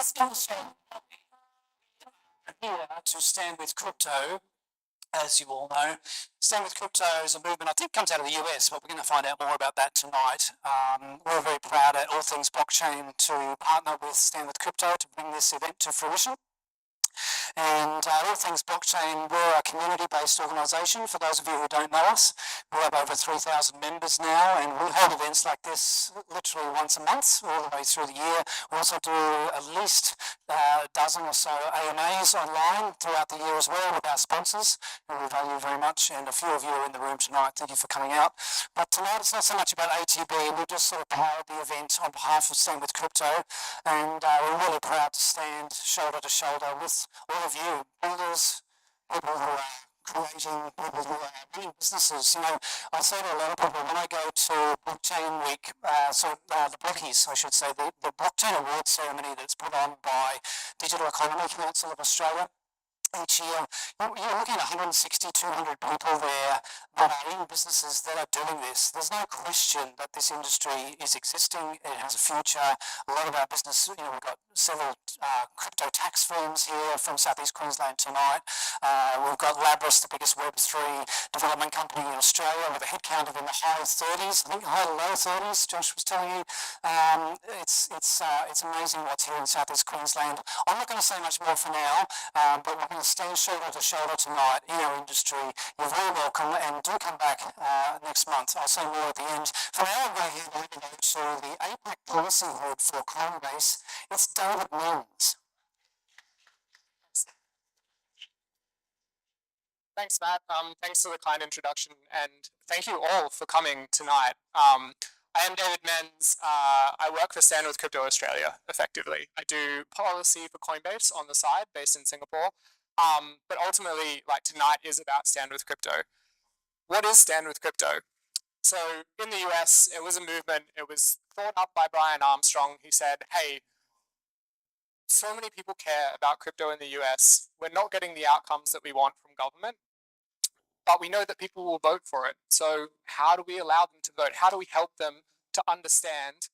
this demonstration here to Stand With Crypto. As you all know, Stand With Crypto is a movement I think comes out of the US, but we're going to find out more about that tonight. We're very proud at All Things Blockchain to partner with Stand With Crypto to bring this event to fruition. And All Things Blockchain, we're a community-based organisation. For those of you who don't know us, we have over 3,000 members now, and we hold events like this literally once a month, all the way through the year. We also do at least a dozen or so AMAs online throughout the year as well with our sponsors, who we value very much, and a few of you are in the room tonight. Thank you for coming out. But tonight it's not so much about ATB. We just sort of powered the event on behalf of Stand With Crypto, and we're really proud to stand shoulder to shoulder with all of you, builders, people who are creating, people who are running businesses. You know, I say to a lot of people, when I go to Blockchain Week, the Blockies, I should say, the Blockchain Award ceremony that's put on by Digital Economy Council of Australia, each year, you're looking at 160, 200 people there that are in businesses that are doing this. There's no question that this industry is existing. It has a future. A lot of our business, you know, we've got several crypto tax firms here from Southeast Queensland tonight. We've got Labris, the biggest Web3 development company in Australia, with a headcount of in the high 30s, I think high to low 30s, Josh was telling you. It's amazing what's here in Southeast Queensland. I'm not going to say much more for now, but we're going to stand shoulder to shoulder tonight in our industry. You're very welcome, and do come back next month. I'll say more at the end. For now, I'm going to hand over to the APAC policy head for Coinbase. It's David Mills. Thanks, Matt. Thanks for the kind introduction, and thank you all for coming tonight. I am David Menz. I work for Stand With Crypto Australia, effectively. I do policy for Coinbase on the side, based in Singapore. But ultimately, like, tonight is about Stand With Crypto. What is Stand With Crypto? So in the US, it was a movement. It was thought up by Brian Armstrong. He said, hey, so many people care about crypto in the US. We're not getting the outcomes that we want from government, but we know that people will vote for it. So how do we allow them to vote? How do we help them to understand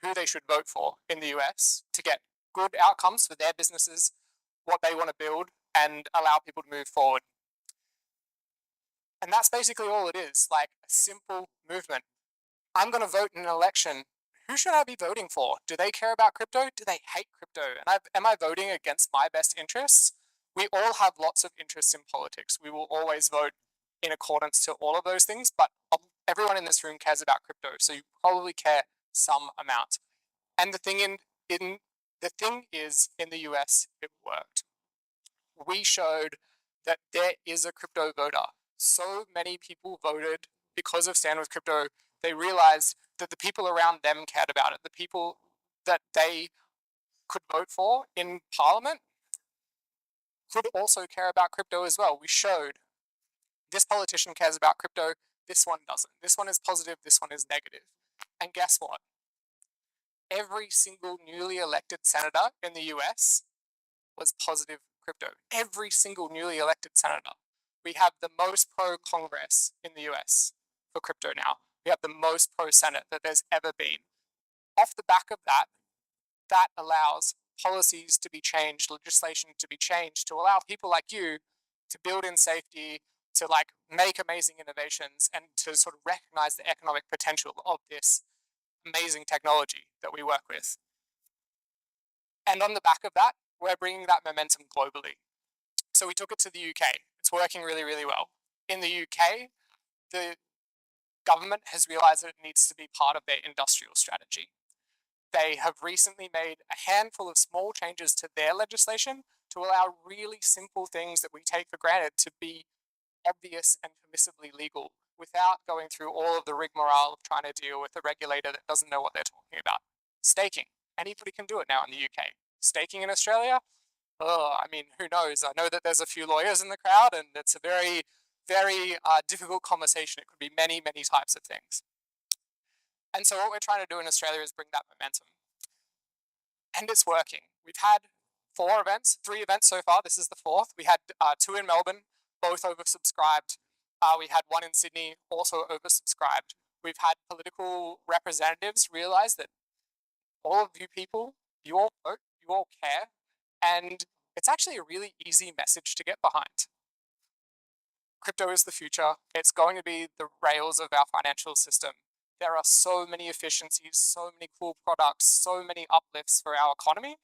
who they should vote for in the US to get good outcomes for their businesses, what they want to build, and allow people to move forward? And that's basically all it is, like a simple movement. I'm going to vote in an election. Who should I be voting for? Do they care about crypto? Do they hate crypto? And am I voting against my best interests? We all have lots of interests in politics. We will always vote in accordance to all of those things, but everyone in this room cares about crypto, so you probably care some amount. And the thing is, in the US, it worked. We showed that there is a crypto voter. So many people voted because of Stand With Crypto. They realized that the people around them cared about it. The people that they could vote for in Parliament could also care about crypto as well. We showed this politician cares about crypto, this one doesn't. This one is positive, this one is negative. And guess what? Every single newly elected senator in the US was positive crypto. Every single newly elected senator. We have the most pro-Congress in the US for crypto now. We have the most pro-Senate that there's ever been. Off the back of that, that allows policies to be changed, legislation to be changed, to allow people like you to build in safety, to like make amazing innovations, and to sort of recognize the economic potential of this amazing technology that we work with. And on the back of that, we're bringing that momentum globally. So we took it to the UK. It's working really, really well. In the UK, the government has realized that it needs to be part of their industrial strategy. They have recently made a handful of small changes to their legislation to allow really simple things that we take for granted to be obvious and permissibly legal without going through all of the rigmarole of trying to deal with a regulator that doesn't know what they're talking about. Staking. Anybody can do it now in the UK. Staking in Australia? Oh, I mean, who knows? I know that there's a few lawyers in the crowd, and it's a very, very difficult conversation. It could be many, many types of things. And so what we're trying to do in Australia is bring that momentum. And it's working. We've had 3 events so far. This is the 4th. We had 2 in Melbourne, both oversubscribed. We had 1 in Sydney, also oversubscribed. We've had political representatives realize that all of you people, you all vote, you all care, and it's actually a really easy message to get behind. Crypto is the future. It's going to be the rails of our financial system. There are so many efficiencies, so many cool products, so many uplifts for our economy,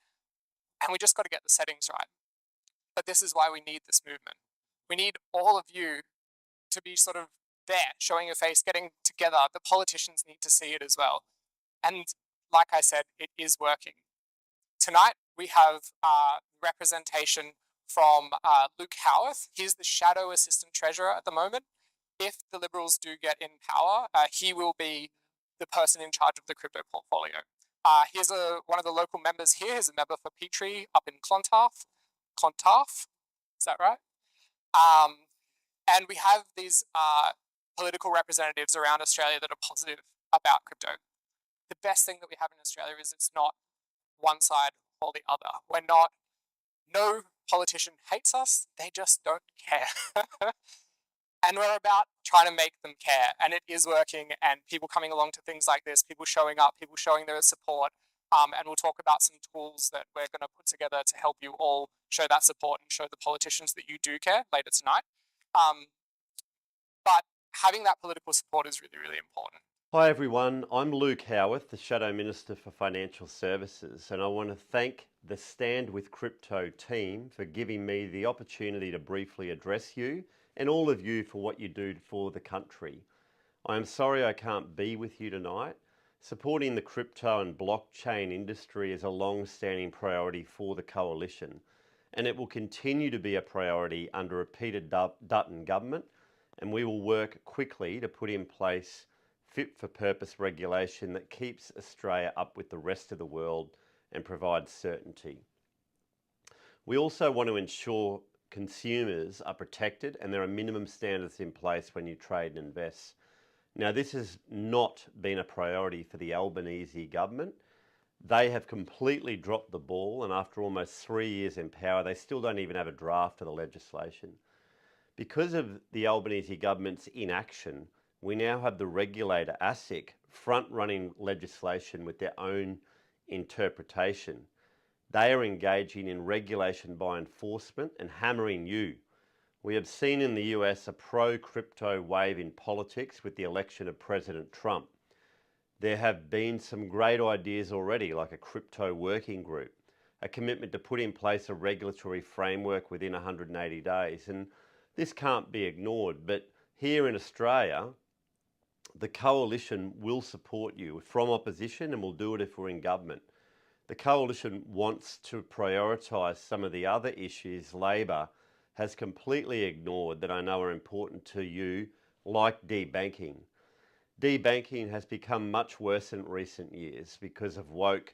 and we just got to get the settings right. But this is why we need this movement. We need all of you to be sort of there, showing your face, getting together. The politicians need to see it as well. And like I said, it is working. Tonight, we have representation from Luke Howarth. He's the Shadow Assistant Treasurer at the moment. If the Liberals do get in power, he will be the person in charge of the crypto portfolio. Here's one of the local members here. He's a member for Petrie up in Clontarf. Clontarf, is that right? And we have these political representatives around Australia that are positive about crypto. The best thing that we have in Australia is it's not one side or the other. No politician hates us, they just don't care. And we're about trying to make them care, and it is working, and people coming along to things like this, people showing up, people showing their support, and we'll talk about some tools that we're going to put together to help you all show that support and show the politicians that you do care later tonight. But having that political support is really, really important. Hi everyone, I'm Luke Howarth, the Shadow Minister for Financial Services, and I want to thank the Stand with Crypto team for giving me the opportunity to briefly address you and all of you for what you do for the country. I am sorry I can't be with you tonight. Supporting the crypto and blockchain industry is a long-standing priority for the Coalition, and it will continue to be a priority under a Peter Dutton government, and we will work quickly to put in place fit-for-purpose regulation that keeps Australia up with the rest of the world and provides certainty. We also want to ensure consumers are protected and there are minimum standards in place when you trade and invest. Now, this has not been a priority for the Albanese government. They have completely dropped the ball, and after almost 3 years in power, they still don't even have a draft of the legislation. Because of the Albanese government's inaction, we now have the regulator, ASIC, front-running legislation with their own interpretation. They are engaging in regulation by enforcement and hammering you. We have seen in the US a pro-crypto wave in politics with the election of President Trump. There have been some great ideas already, like a crypto working group, a commitment to put in place a regulatory framework within 180 days. And this can't be ignored, but here in Australia, the Coalition will support you from opposition, and we'll do it if we're in government. The Coalition wants to prioritise some of the other issues Labor has completely ignored that I know are important to you, like debanking. Debanking has become much worse in recent years because of woke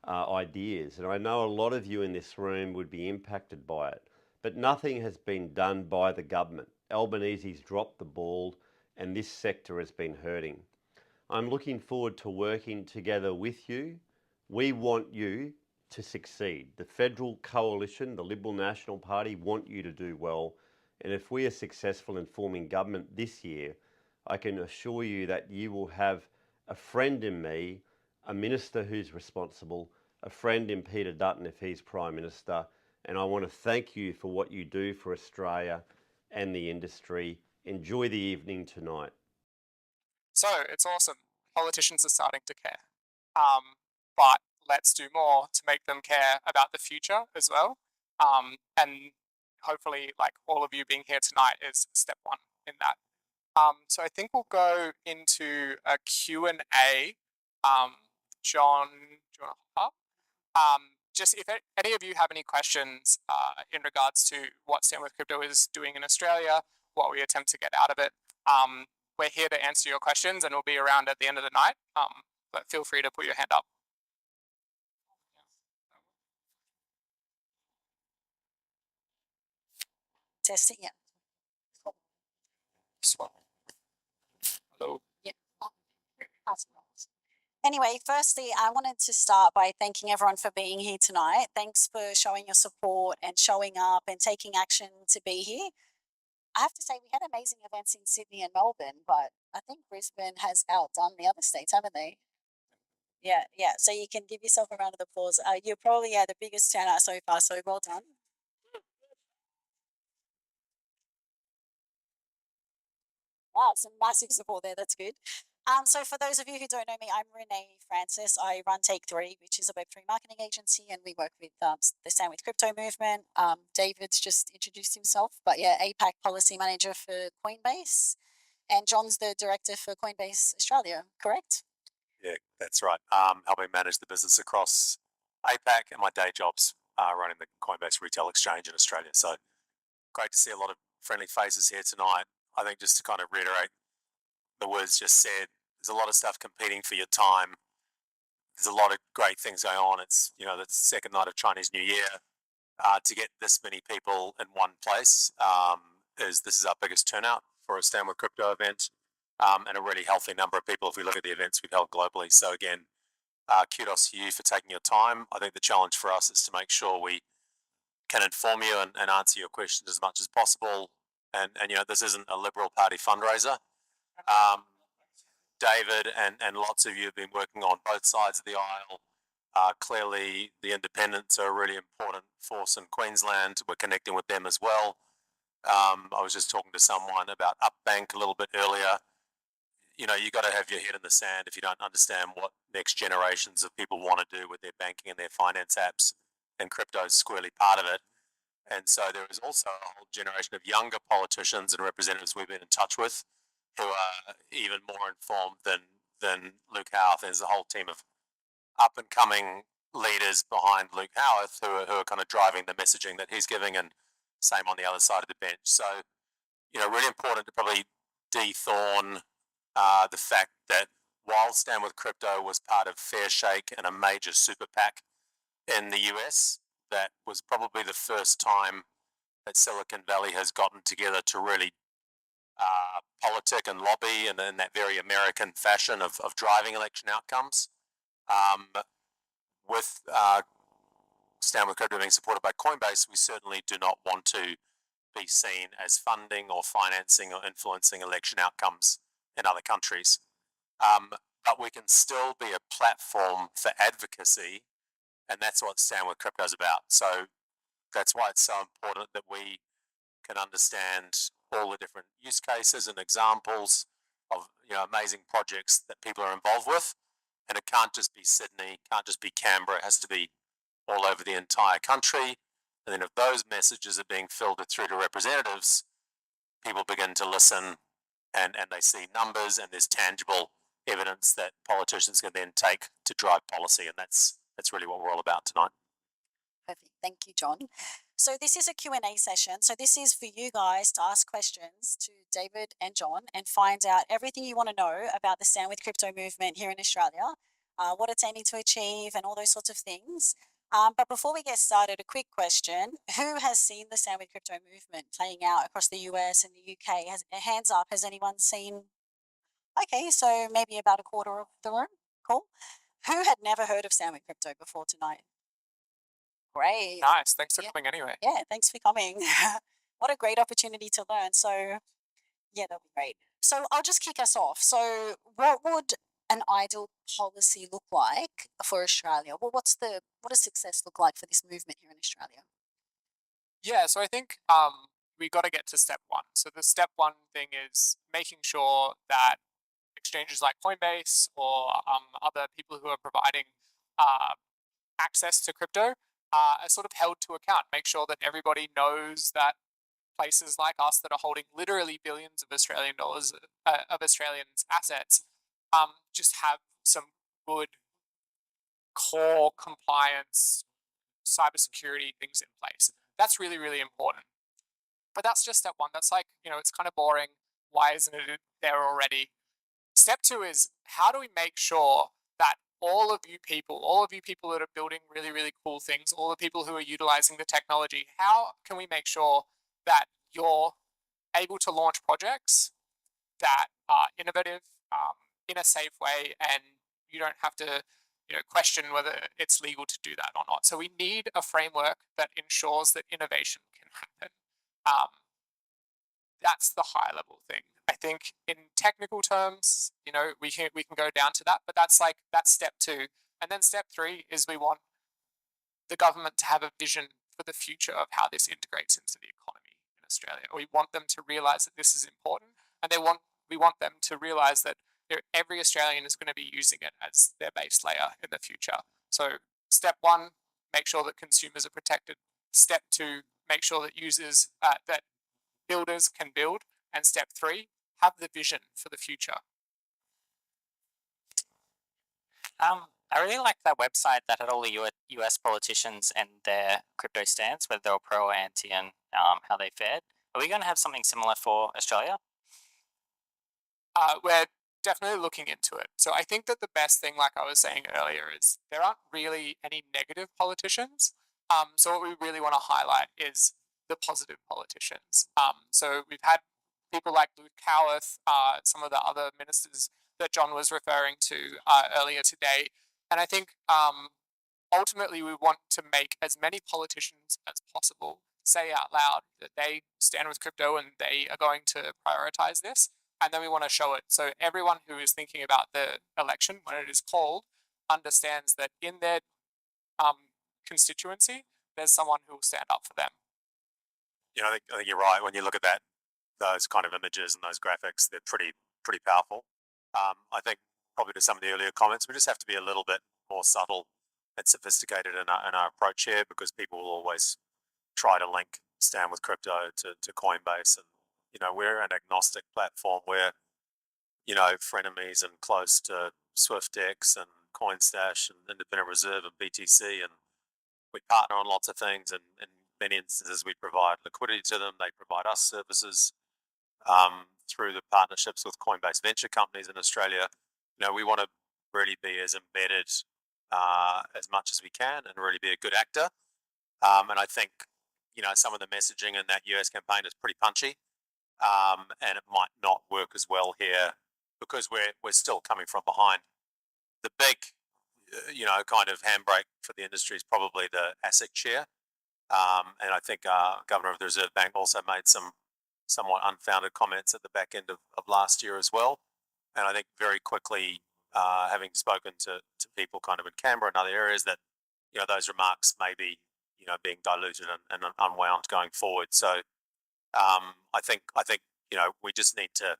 ideas, and I know a lot of you in this room would be impacted by it, but nothing has been done by the government. Albanese's dropped the ball, and this sector has been hurting. I'm looking forward to working together with you. We want you to succeed. The Federal Coalition, the Liberal National Party, want you to do well. And if we are successful in forming government this year, I can assure you that you will have a friend in me, a minister who's responsible, a friend in Peter Dutton if he's Prime Minister. And I want to thank you for what you do for Australia and the industry. Enjoy the evening tonight. So it's awesome. Politicians are starting to care. But let's do more to make them care about the future as well. And hopefully, like all of you being here tonight is step one in that. So I think we'll go into a Q&A. John, do you want to hop up? Just if any of you have any questions in regards to what Stand With Crypto is doing in Australia, what we attempt to get out of it, we're here to answer your questions, and we'll be around at the end of the night. But feel free to put your hand up. Testing, yeah. Hello. Yeah. Anyway, firstly, I wanted to start by thanking everyone for being here tonight. Thanks for showing your support and showing up and taking action to be here. I have to say, we had amazing events in Sydney and Melbourne, but I think Brisbane has outdone the other states, haven't they? Yeah, yeah. So you can give yourself a round of applause. You're probably the biggest turnout so far, so well done. Wow, some massive support there. That's good. So for those of you who don't know me, I'm Renee Francis. I run Take Three, which is a Web3 marketing agency, and we work with the Stand with Crypto movement. David's just introduced himself, but yeah, APAC policy manager for Coinbase, and John's the director for Coinbase Australia. Correct? Yeah, that's right. Helping manage the business across APAC, and my day job's running the Coinbase retail exchange in Australia. So great to see a lot of friendly faces here tonight. I think just to kind of reiterate the words just said, there's a lot of stuff competing for your time. There's a lot of great things going on. It's, you know, the second night of Chinese New Year. To get this many people in one place this is our biggest turnout for a Stand with Crypto event, and a really healthy number of people if we look at the events we've held globally. So again, kudos to you for taking your time. I think the challenge for us is to make sure we can inform you and answer your questions as much as possible. And you know, this isn't a Liberal Party fundraiser. David and lots of you have been working on both sides of the aisle. Clearly, the independents are a really important force in Queensland. We're connecting with them as well. I was just talking to someone about Upbank a little bit earlier. You know, you got to have your head in the sand if you don't understand what next generations of people want to do with their banking and their finance apps, and crypto is squarely part of it. And so there is also a whole generation of younger politicians and representatives we've been in touch with who are even more informed than Luke Howarth. There's a whole team of up and coming leaders behind Luke Howarth who are kind of driving the messaging that he's giving, and same on the other side of the bench. So, you know, really important to probably dethorn the fact that while Stand with Crypto was part of Fair Shake and a major super PAC in the US, that was probably the first time that Silicon Valley has gotten together to really politic and lobby in that very American fashion of driving election outcomes. With Stand with Crypto being supported by Coinbase, we certainly do not want to be seen as funding or financing or influencing election outcomes in other countries. But we can still be a platform for advocacy, and that's what Stand with Crypto is about. So that's why it's so important that we can understand all the different use cases and examples of, you know, amazing projects that people are involved with. And it can't just be Sydney, can't just be Canberra, it has to be all over the entire country. And then if those messages are being filtered through to representatives, people begin to listen and they see numbers, and there's tangible evidence that politicians can then take to drive policy. And that's really what we're all about tonight. Perfect. Thank you, John. So this is a Q&A session. So this is for you guys to ask questions to David and John and find out everything you want to know about the Stand with Crypto movement here in Australia, what it's aiming to achieve and all those sorts of things. But before we get started, a quick question. Who has seen the Stand with Crypto movement playing out across the US and the UK? Hands up, has anyone seen? Okay, so maybe about a quarter of the room. Cool. Who had never heard of Stand with Crypto before tonight? Great. Nice. Thanks for Yeah. coming anyway. Yeah, thanks for coming. What a great opportunity to learn. So, yeah, that'll be great. So, I'll just kick us off. So, what would an ideal policy look like for Australia? Well, what does success look like for this movement here in Australia? Yeah, so I think we got to get to step one. So the step one thing is making sure that exchanges like Coinbase or other people who are providing access to crypto are sort of held to account. Make sure that everybody knows that places like us that are holding literally billions of Australian dollars of Australians' assets just have some good core compliance, cybersecurity things in place. That's really, really important. But that's just step one. That's like, you know, it's kind of boring. Why isn't it there already? Step two is how do we make sure that all of you people that are building really, really cool things, all the people who are utilizing the technology, how can we make sure that you're able to launch projects that are innovative in a safe way, and you don't have to, you know, question whether it's legal to do that or not. So we need a framework that ensures that innovation can happen. that's the high level thing. I think in technical terms, we can go down to that, but that's step 2. And then step 3 is we want the government to have a vision for the future of how this integrates into the economy in Australia. We want them to realize that this is important, and we want them to realize that every Australian is going to be using it as their base layer in the future. So step 1, make sure that consumers are protected. Step 2, make sure that that builders can build. And step 3, have the vision for the future. I really liked that website that had all the US politicians and their crypto stance, whether they were pro or anti, and how they fared. Are we going to have something similar for Australia? We're definitely looking into it. So I think that the best thing, like I was saying earlier, is there aren't really any negative politicians. So what we really want to highlight is the positive politicians. So we've had people like Luke Howarth, some of the other ministers that John was referring to earlier today. And I think ultimately we want to make as many politicians as possible say out loud that they stand with crypto and they are going to prioritize this. And then we want to show it. So everyone who is thinking about the election when it is called understands that in their constituency, there's someone who will stand up for them. I think you're right. When you look at those kind of images and those graphics, they're pretty powerful. I think probably to some of the earlier comments, we just have to be a little bit more subtle and sophisticated in our approach here, because people will always try to link Stand with Crypto to Coinbase, and we're an agnostic platform. We're frenemies and close to SwiftX and CoinStash and Independent Reserve and BTC, and we partner on lots of things, and in many instances we provide liquidity to them. They provide us services through the partnerships with Coinbase venture companies in Australia. We want to really be as embedded as much as we can and really be a good actor. And I think some of the messaging in that US campaign is pretty punchy, and it might not work as well here because we're still coming from behind. The big kind of handbrake for the industry is probably the ASIC share. And I think Governor of the Reserve Bank also made some somewhat unfounded comments at the back end of last year as well. And I think very quickly, having spoken to people kind of in Canberra and other areas, that those remarks may be being diluted and unwound going forward. So I think we just need to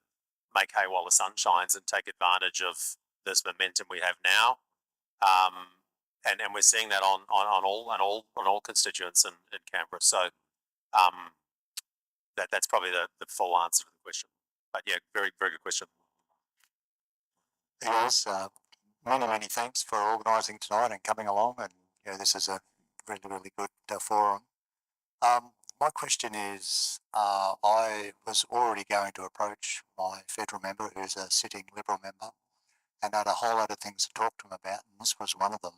make hay while the sun shines and take advantage of this momentum we have now. And we're seeing that on all constituents in Canberra. So that's probably the full answer to the question. But yeah, very, very good question. Yes, many thanks for organising tonight and coming along, and this is a really good forum. My question is, I was already going to approach my federal member, who's a sitting Liberal member, and had a whole lot of things to talk to him about, and this was one of them.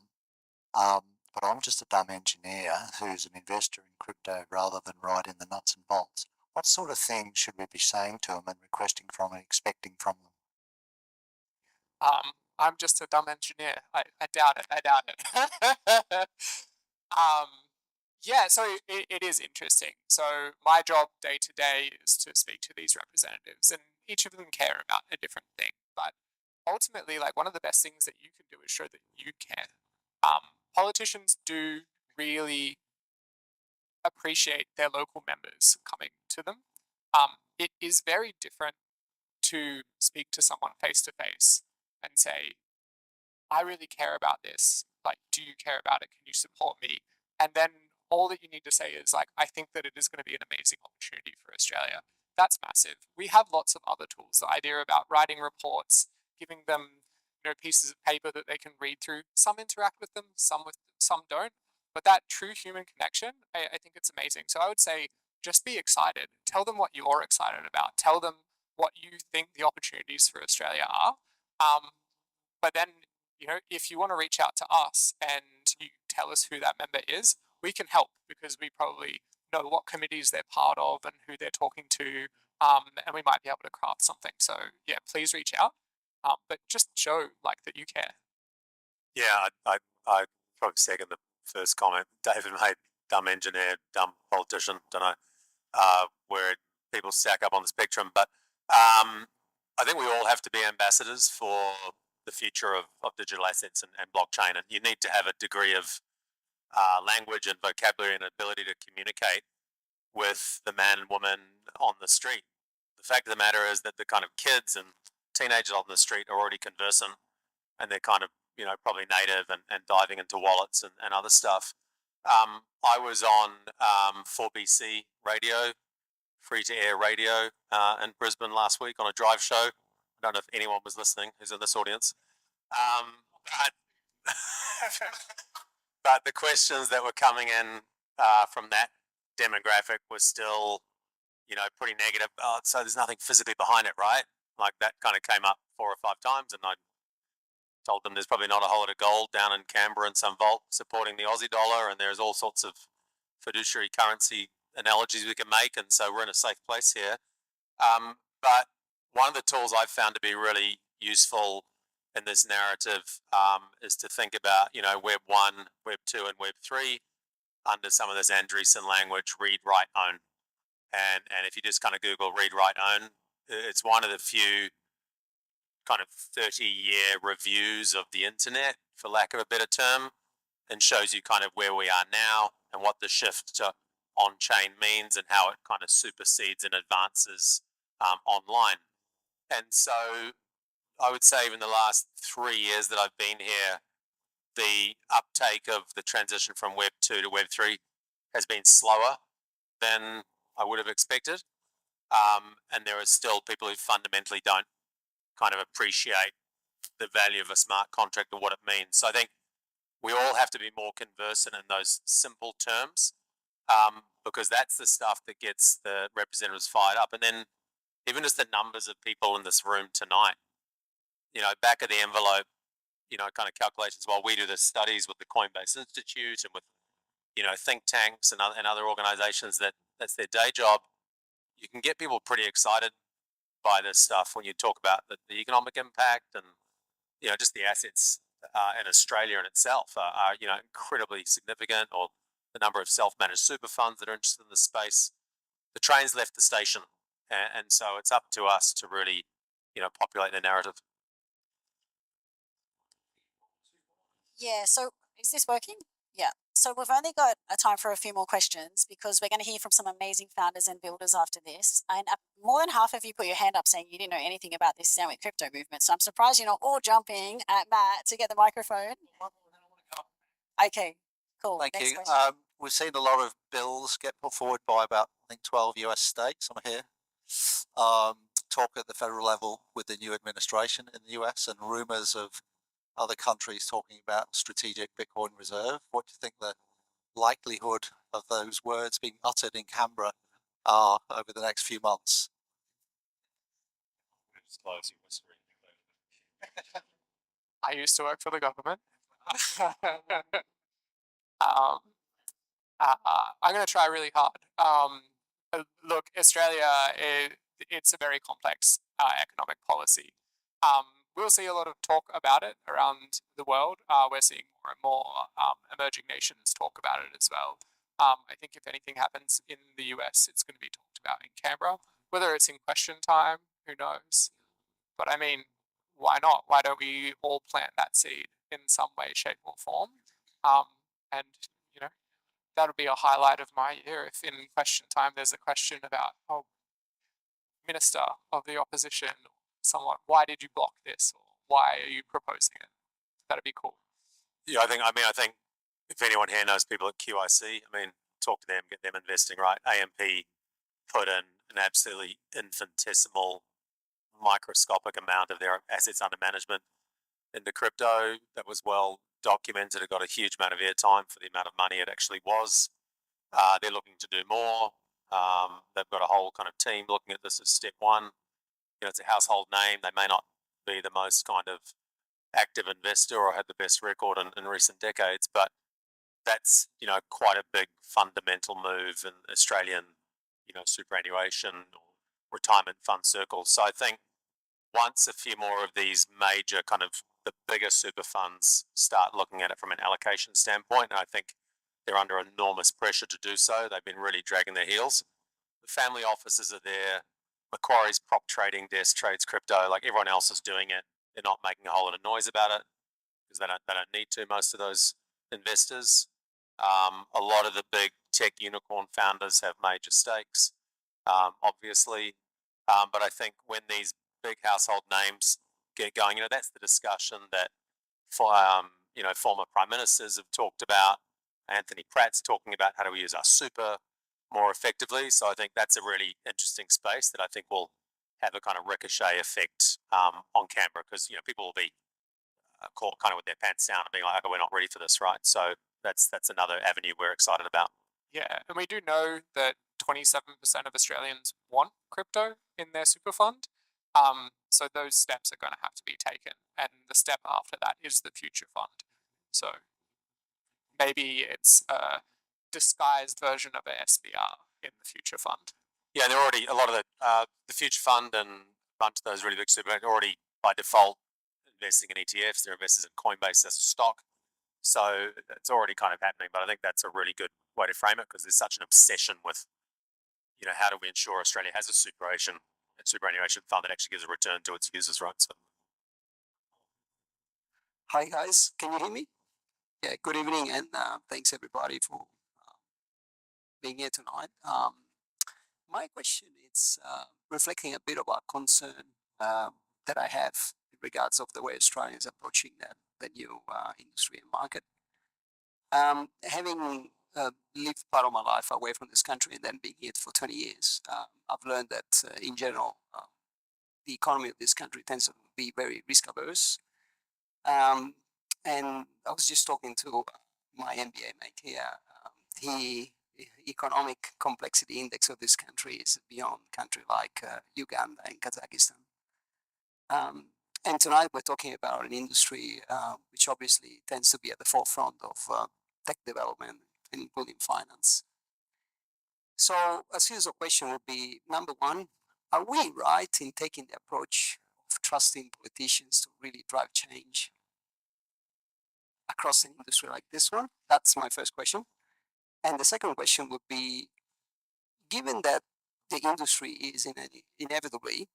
But I'm just a dumb engineer who's an investor in crypto rather than right in the nuts and bolts. What sort of things should we be saying to them and requesting from and expecting from them? I'm just a dumb engineer. I doubt it. Yeah, so it is interesting. So my job day to day is to speak to these representatives, and each of them care about a different thing. But ultimately, like, one of the best things that you can do is show that you care. Politicians do really appreciate their local members coming to them. It is very different to speak to someone face to face and say, I really care about this. Like, do you care about it? Can you support me? And then all that you need to say is, like, I think that it is going to be an amazing opportunity for Australia. That's massive. We have lots of other tools. The idea about writing reports, giving them pieces of paper that they can read through. Some interact with them, some don't. But that true human connection, I think it's amazing. So I would say, just be excited. Tell them what you're excited about. Tell them what you think the opportunities for Australia are. But then, if you want to reach out to us and you tell us who that member is, we can help, because we probably know what committees they're part of and who they're talking to, and we might be able to craft something. So yeah, please reach out, but just show that you care. Yeah, I probably second the first comment David made. Dumb engineer, dumb politician. Don't know. We're people stack up on the spectrum, but I think we all have to be ambassadors for the future of digital assets and blockchain, and you need to have a degree of language and vocabulary and ability to communicate with the man and woman on the street. The fact of the matter is that the kind of kids and teenagers on the street are already conversant, and they're kind of, probably native and diving into wallets and other stuff. I was on 4BC radio, free to air radio in Brisbane last week on a drive show. I don't know if anyone was listening who's in this audience. But, but the questions that were coming in from that demographic was still, pretty negative. Oh, so there's nothing physically behind it, right? Like that kind of came up 4 or 5 times, and I told them there's probably not a whole lot of gold down in Canberra in some vault supporting the Aussie dollar, and there's all sorts of fiduciary currency analogies we can make, and so we're in a safe place here. But one of the tools I've found to be really useful in this narrative is to think about, Web 1, Web 2, and Web 3 under some of this Andreessen language, read, write, own. And if you just kind of Google read, write, own, it's one of the few kind of 30-year reviews of the internet, for lack of a better term, and shows you kind of where we are now and what the shift to on-chain means and how it kind of supersedes and advances online. And so I would say even the last 3 years that I've been here, the uptake of the transition from Web 2 to Web 3 has been slower than I would have expected. And there are still people who fundamentally don't kind of appreciate the value of a smart contract or what it means. So I think we all have to be more conversant in those simple terms, because that's the stuff that gets the representatives fired up. And then even just the numbers of people in this room tonight, back of the envelope, kind of calculations while we do the studies with the Coinbase Institute and with, think tanks and other organizations that's their day job, you can get people pretty excited by this stuff when you talk about the economic impact and, just the assets in Australia in itself are incredibly significant, or the number of self-managed super funds that are interested in the space. The train's left the station, and so it's up to us to really, populate the narrative. Yeah, so is this working? Yeah. So we've only got a time for a few more questions because we're going to hear from some amazing founders and builders after this. And more than half of you put your hand up saying you didn't know anything about this Sound with Crypto movement. So I'm surprised you're not all jumping at Matt to get the microphone. Okay, cool. Thank Next you. question. We've seen a lot of bills get put forward by about, I think, 12 US states on here. Talk at the federal level with the new administration in the US and rumors of other countries talking about strategic Bitcoin reserve. What do you think the likelihood of those words being uttered in Canberra are over the next few months? I used to work for the government. I'm going to try really hard. Look, Australia, it's a very complex economic policy. We'll see a lot of talk about it around the world. We're seeing more and more emerging nations talk about it as well. I think if anything happens in the US, it's going to be talked about in Canberra. Whether it's in question time, who knows? But I mean, why not? Why don't we all plant that seed in some way, shape, or form? And that'll be a highlight of my year if in question time there's a question about, Minister of the Opposition, someone, why did you block this, or why are you proposing it? That'd be cool. Yeah, I think if anyone here knows people at QIC, talk to them, get them investing, right? AMP put in an absolutely infinitesimal, microscopic amount of their assets under management into crypto. That was well documented. It got a huge amount of airtime for the amount of money it actually was. They're looking to do more. They've got a whole kind of team looking at this as step one. It's a household name. They may not be the most kind of active investor or had the best record in recent decades, but that's, quite a big fundamental move in Australian, superannuation or retirement fund circles. So I think once a few more of these major kind of the bigger super funds start looking at it from an allocation standpoint, and I think they're under enormous pressure to do so. They've been really dragging their heels. the family offices are there. Macquarie's prop trading desk trades crypto. Like everyone else is doing it. They're not making a whole lot of noise about it because they don't need to. Most of those investors. A lot of the big tech unicorn founders have major stakes, obviously. But I think when these big household names get going, that's the discussion that former prime ministers have talked about. Anthony Pratt's talking about how do we use our super more effectively. So I think that's a really interesting space that I think will have a kind of ricochet effect on Canberra because people will be caught kind of with their pants down and being like, "Okay, we're not ready for this," right? So that's another avenue we're excited about. Yeah, and we do know that 27% of Australians want crypto in their super fund. So those steps are going to have to be taken, and the step after that is the future fund. So maybe it's a disguised version of a SBR in the future fund. Yeah, they're already a lot of the future fund and a bunch of those really big super are already by default investing in ETFs. They're investors in Coinbase as a stock. So it's already kind of happening, but I think that's a really good way to frame it because there's such an obsession with, how do we ensure Australia has a superannuation fund that actually gives a return to its users, right? So. Hi guys, can you hear me? Yeah, good evening and thanks everybody for being here tonight. My question is reflecting a bit of a concern that I have in regards of the way Australians are approaching the new industry and market. Having lived part of my life away from this country and then being here for 20 years, I've learned that in general, the economy of this country tends to be very risk averse. And I was just talking to my MBA mate here. The economic complexity index of this country is beyond country like Uganda and Kazakhstan. And tonight we're talking about an industry which obviously tends to be at the forefront of tech development, including finance. So a series of questions would be, number one, are we right in taking the approach of trusting politicians to really drive change across an industry like this one? That's my first question. And the second question would be, given that the industry is inevitably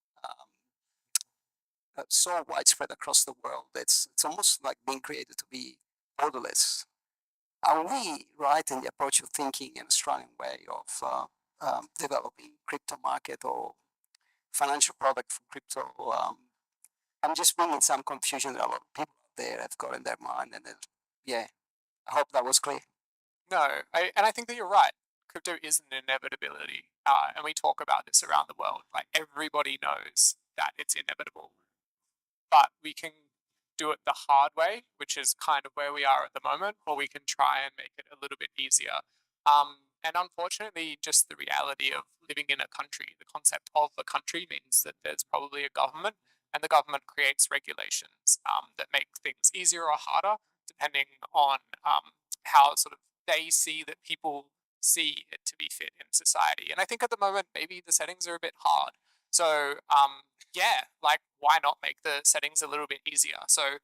so widespread across the world, it's almost like being created to be borderless. Are we right in the approach of thinking an Australian way of developing crypto market or financial product for crypto? I'm just bringing some confusion that a lot of people out there have got in their mind, and yeah, I hope that was clear. No, I think that you're right. Crypto is an inevitability, and we talk about this around the world. Like everybody knows that it's inevitable, but we can do it the hard way, which is kind of where we are at the moment, or we can try and make it a little bit easier. And unfortunately, just the reality of living in a country, the concept of a country means that there's probably a government, and the government creates regulations that make things easier or harder, depending on how sort of they see that people see it to be fit in society. And I think at the moment, maybe the settings are a bit hard. So yeah, like why not make the settings a little bit easier? So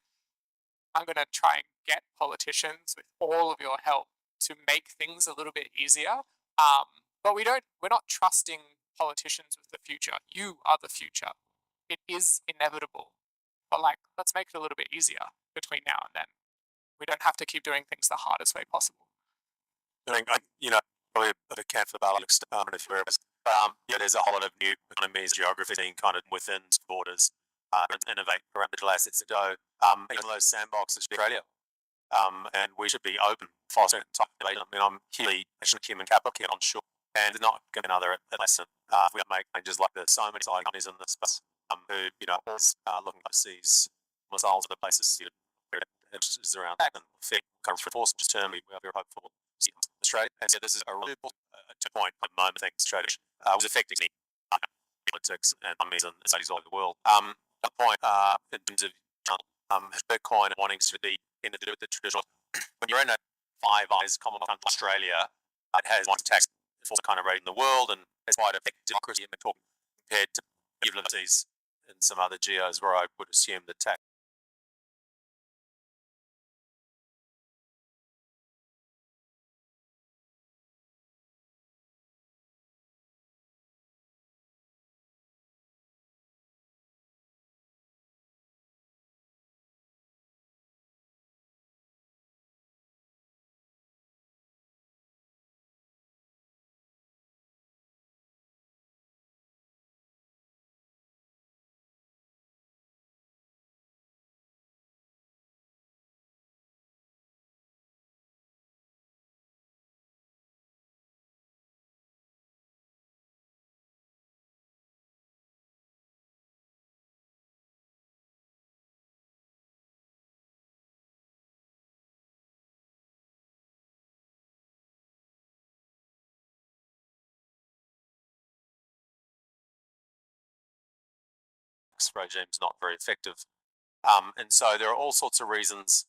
I'm going to try and get politicians with all of your help to make things a little bit easier. But we're not trusting politicians with the future. You are the future. It is inevitable. But like, let's make it a little bit easier between now and then. We don't have to keep doing things the hardest way possible. I think, probably a bit careful about if you're there's a whole lot of new economies, geography being kind of within borders, and innovate around digital assets to go. In those sandboxes, Australia, and we should be open, fostering innovation. I mean, I'm hugely passionate human capital here on shore, and there's not going to be another lesson. If we make changes like there's so many companies in this space who, all looking overseas, missiles, other places, is around that and fit kind of force term. We are very hopeful. Australia, and so this is a really point at the moment. I think Australia was affecting politics and economies and studies all over the world. A point in terms of Bitcoin wanting to be in the traditional. When you're in a Five Eyes Commonwealth country, Australia, it has one tax for kind of rate in the world, and it's quite effective democracy compared to liberties in some other geos where I would assume the tax tax regime's not very effective. And so there are all sorts of reasons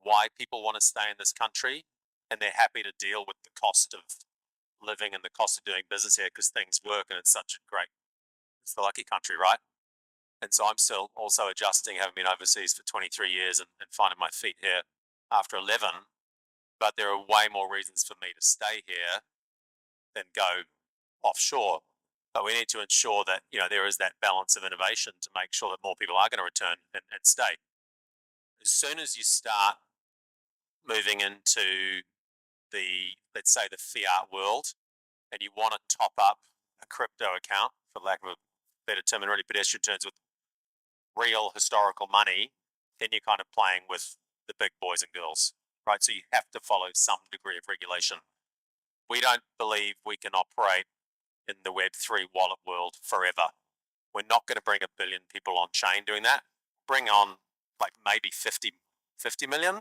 why people want to stay in this country, and they're happy to deal with the cost of living and the cost of doing business here because things work and it's the lucky country, right? And so I'm still also adjusting, having been overseas for 23 years and finding my feet here after 11. But there are way more reasons for me to stay here than go offshore. But we need to ensure that, there is that balance of innovation to make sure that more people are going to return and stay. As soon as you start moving into let's say the fiat world, and you want to top up a crypto account, for lack of a better term, in really pedestrian terms, with real historical money, then you're kind of playing with the big boys and girls, right? So you have to follow some degree of regulation. We don't believe we can operate in the Web3 wallet world forever. We're not going to bring 1 billion people on chain doing that. Bring on like maybe 50 million.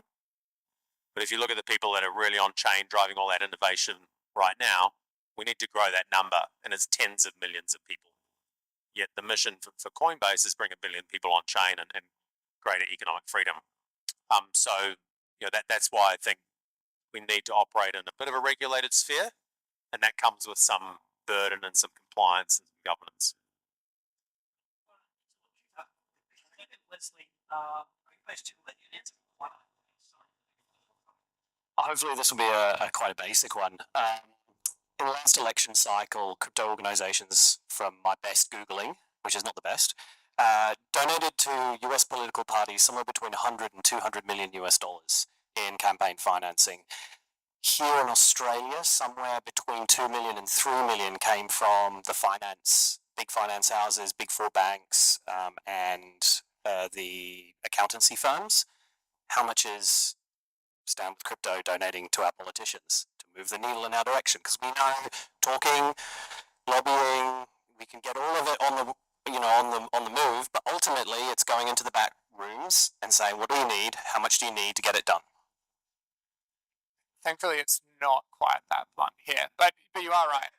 But if you look at the people that are really on chain driving all that innovation right now, we need to grow that number, and it's tens of millions of people. Yet the mission for Coinbase is bring 1 billion people on chain and greater economic freedom. So that's why I think we need to operate in a bit of a regulated sphere, and that comes with some burden and some compliance and some governance. Leslie, great question. Let you answer one. Hopefully this will be quite a basic one. In the last election cycle, crypto organizations, from my best Googling, which is not the best, donated to US political parties somewhere between 100 and 200 million US dollars in campaign financing. Here in Australia, somewhere between 2 million and 3 million came from the big finance houses, big four banks, and the accountancy firms. How much is Stand With Crypto donating to our politicians to move the needle in our direction? Because we know talking, lobbying, we can get all of it on the move, but ultimately it's going into the back rooms and saying, what do you need? How much do you need to get it done? Thankfully, it's not quite that blunt here, but you are right.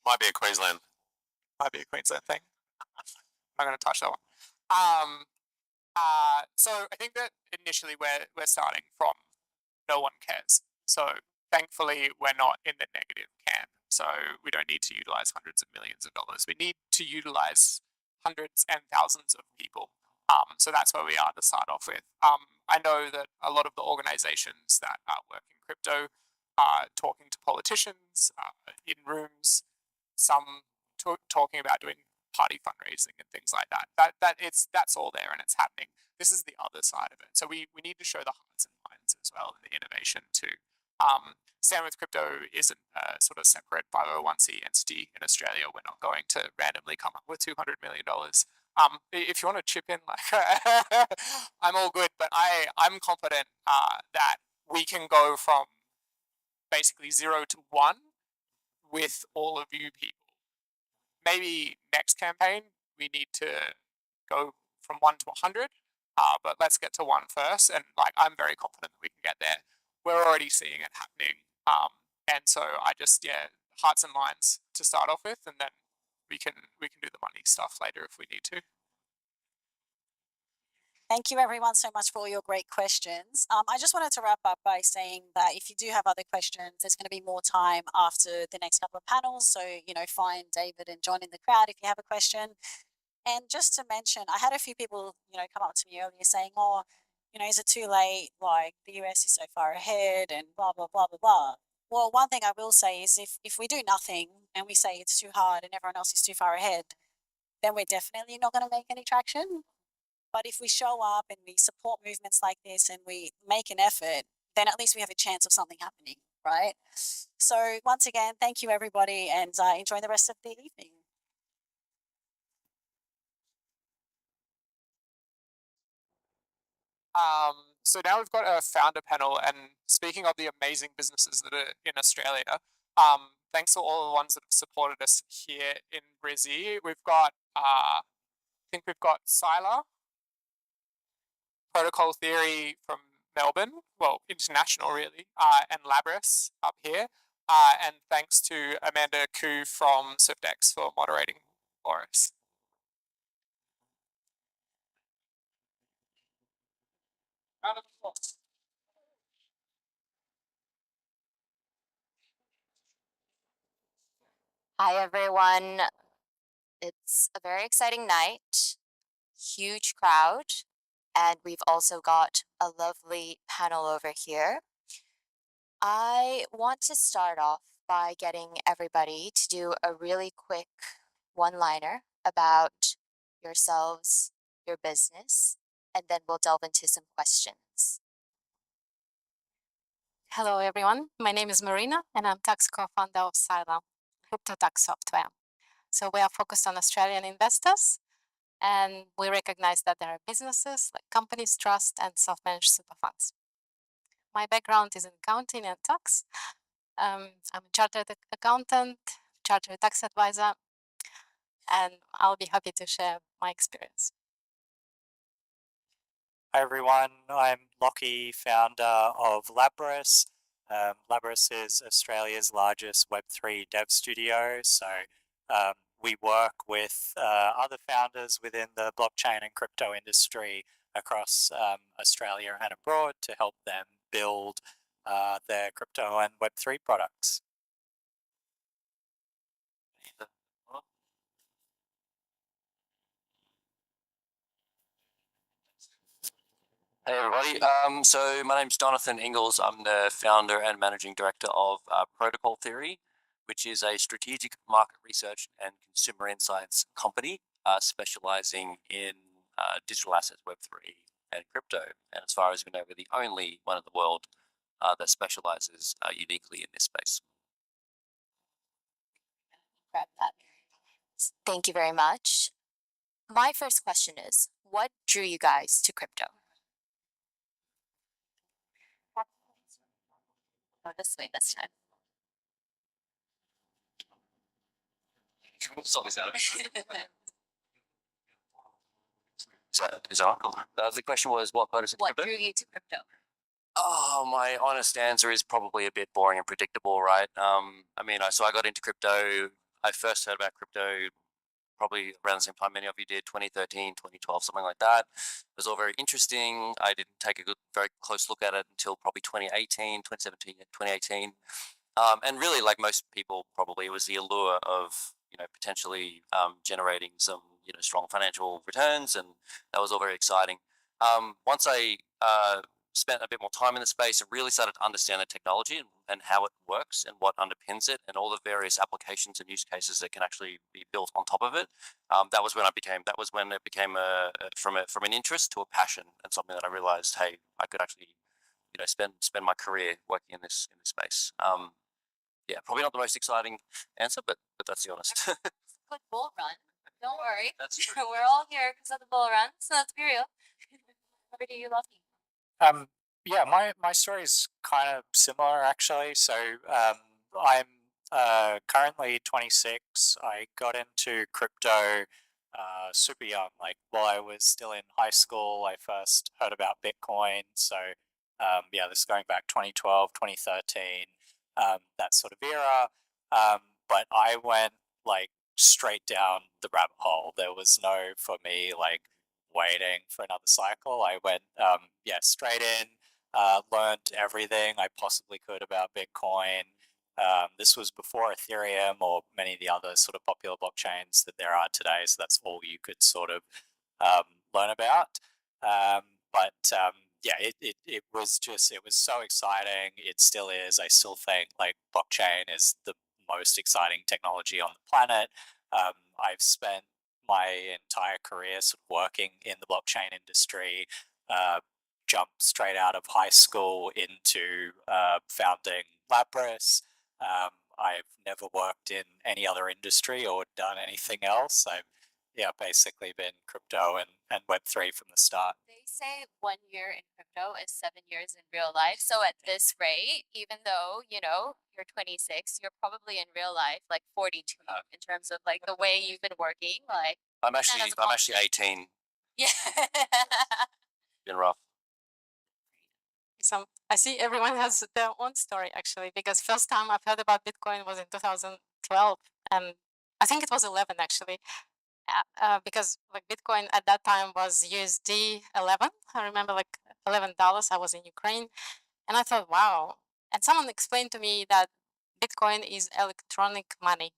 Might be a Queensland Thing. I'm not going to touch that one. So I think that initially we're starting from no one cares. So thankfully we're not in the negative camp. So we don't need to utilize hundreds of millions of dollars. We need to utilize hundreds and thousands of people. So that's where we are to start off with. I know that a lot of the organizations that work in crypto are talking to politicians in rooms, some talking about doing party fundraising and things like that. That's all there and it's happening. This is the other side of it. So we need to show the hearts and minds as well, and the innovation too. Stand With Crypto isn't a sort of separate 501c entity in Australia. We're not going to randomly come up with $200 million. If you want to chip in, I'm all good, but I'm confident that we can go from basically 0 to 1 with all of you people. Maybe next campaign we need to go from 1 to 100, but let's get to 1 first. And I'm very confident that we can get there. We're already seeing it happening, and so I just hearts and minds to start off with, and then we can do the money stuff later if we need to. Thank you everyone so much for all your great questions. I just wanted to wrap up by saying that if you do have other questions, there's going to be more time after the next couple of panels. So, find David and John in the crowd if you have a question. And just to mention, I had a few people, come up to me earlier saying, oh, is it too late? Like the US is so far ahead and blah, blah, blah, blah, blah. Well, one thing I will say is if we do nothing and we say it's too hard and everyone else is too far ahead, then we're definitely not going to make any traction. But if we show up and we support movements like this and we make an effort, then at least we have a chance of something happening, right? So once again, thank you everybody, and enjoy the rest of the evening. So now we've got a founder panel, and speaking of the amazing businesses that are in Australia, thanks to all the ones that have supported us here in Brizzy. We've got, I think we've got Sila, Protocol Theory from Melbourne, well, international really, and Labris up here. And thanks to Amanda Koo from SwiftX for moderating for us. Hi, everyone. It's a very exciting night, huge crowd, and we've also got a lovely panel over here. I want to start off by getting everybody to do a really quick one-liner about yourselves, your business, and then we'll delve into some questions. Hello, everyone. My name is Marina, and I'm tax co-founder of Sila, crypto tax software. So we are focused on Australian investors, and we recognize that there are businesses like companies, trust, and self-managed super funds. My background is in accounting and tax. I'm a chartered accountant, chartered tax advisor, and I'll be happy to share my experience. Hi everyone, I'm Lockie, founder of Labris. Labris is Australia's largest Web3 dev studio, so we work with other founders within the blockchain and crypto industry across Australia and abroad to help them build their crypto and Web3 products. Hey everybody, so my name's Jonathan Ingalls. I'm the founder and managing director of Protocol Theory, which is a strategic market research and consumer insights company specializing in digital assets, Web3 and crypto. And as far as we know, we're the only one in the world that specializes uniquely in this space. Grab that. Thank you very much. My first question is, what drew you guys to crypto? Go this way this time. Is that cool? The question was what motivated What crypto? drew you to crypto? Oh, my honest answer is probably a bit boring and predictable, right? I mean, so I got into crypto. I first heard about crypto probably around the same time many of you did, 2013, 2012, something like that. It was all very interesting. I didn't take a very close look at it until probably 2017, 2018. And really, like most people, probably it was the allure of, potentially generating some, strong financial returns, and that was all very exciting. Once I spent a bit more time in the space and really started to understand the technology and how it works and what underpins it and all the various applications and use cases that can actually be built on top of it. That was when it became from an interest to a passion, and something that I realized, hey, I could actually, spend my career working in this space. Yeah, probably not the most exciting answer, but that's the honest. Good bull run. Don't worry. That's We're all here because of the bull run, so let's be real. Over to you, Lucky. Yeah, my story is kind of similar actually. So I'm currently 26. I got into crypto super young. Like while I was still in high school, I first heard about Bitcoin. So yeah, this is going back 2012, 2013, that sort of era. But I went like straight down the rabbit hole. There was no, for me, like waiting for another cycle. I went straight in, learned everything I possibly could about Bitcoin. This was before Ethereum or many of the other sort of popular blockchains that there are today, so that's all you could sort of learn about. It was so exciting. It still is. I still think like blockchain is the most exciting technology on the planet. I've spent my entire career sort of working in the blockchain industry, jumped straight out of high school into founding Labris. I've never worked in any other industry or done anything else. I've basically been crypto and Web3 from the start. They say 1 year in crypto is 7 years in real life. So at this rate, even though, you're 26, you're probably in real life like 42 in terms of like the way you've been working. Like I'm actually 18. Yeah. Been rough. So I see everyone has their own story actually, because first time I've heard about Bitcoin was in 2012, and I think it was 11 actually, because like Bitcoin at that time was USD 11. I remember like $11. I was in Ukraine, and I thought, wow. And someone explained to me that Bitcoin is electronic money,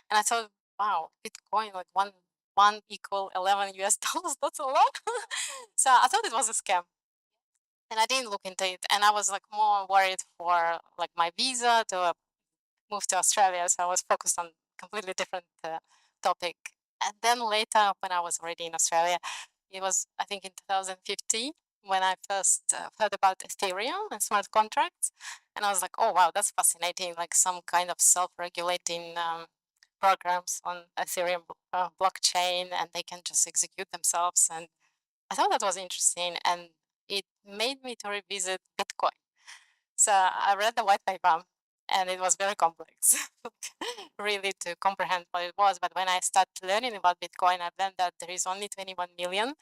and I thought, wow, Bitcoin like one equal 11 US dollars. That's a lot. So I thought it was a scam, and I didn't look into it. And I was like more worried for like my visa to move to Australia. So I was focused on completely different topic. And then later, when I was already in Australia, it was I think in 2015 when I first heard about Ethereum and smart contracts, and I was like, oh wow, that's fascinating! Like some kind of self-regulating programs on Ethereum blockchain, and they can just execute themselves. And I thought that was interesting, and it made me to revisit Bitcoin. So I read the white paper, and it was very complex, really, to comprehend what it was. But when I started learning about Bitcoin, I learned that there is only 21 million,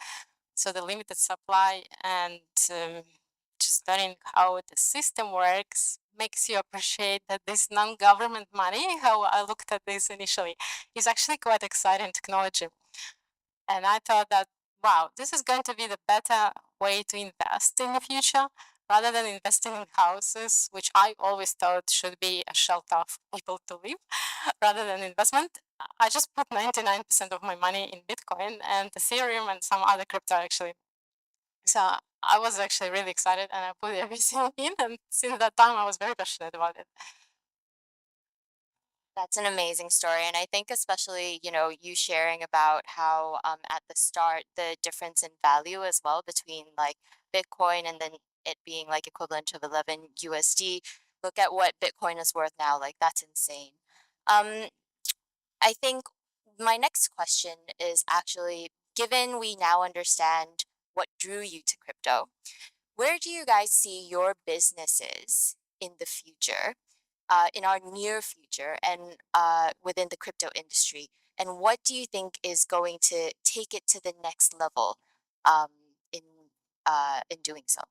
so the limited supply, and just learning how the system works makes you appreciate that this non-government money, how I looked at this initially, is actually quite exciting technology. And I thought that, wow, this is going to be the better way to invest in the future rather than investing in houses, which I always thought should be a shelter for people to live rather than investment. I just put 99% of my money in Bitcoin and Ethereum and some other crypto actually. So I was actually really excited and I put everything in, and since that time I was very passionate about it. That's an amazing story. And I think especially, you sharing about how at the start, the difference in value as well between like Bitcoin and then it being like equivalent of 11 USD. Look at what Bitcoin is worth now. Like that's insane. Um, I think my next question is actually, given we now understand what drew you to crypto, where do you guys see your businesses in the future, in our near future, and within the crypto industry? And what do you think is going to take it to the next level um, in in doing so?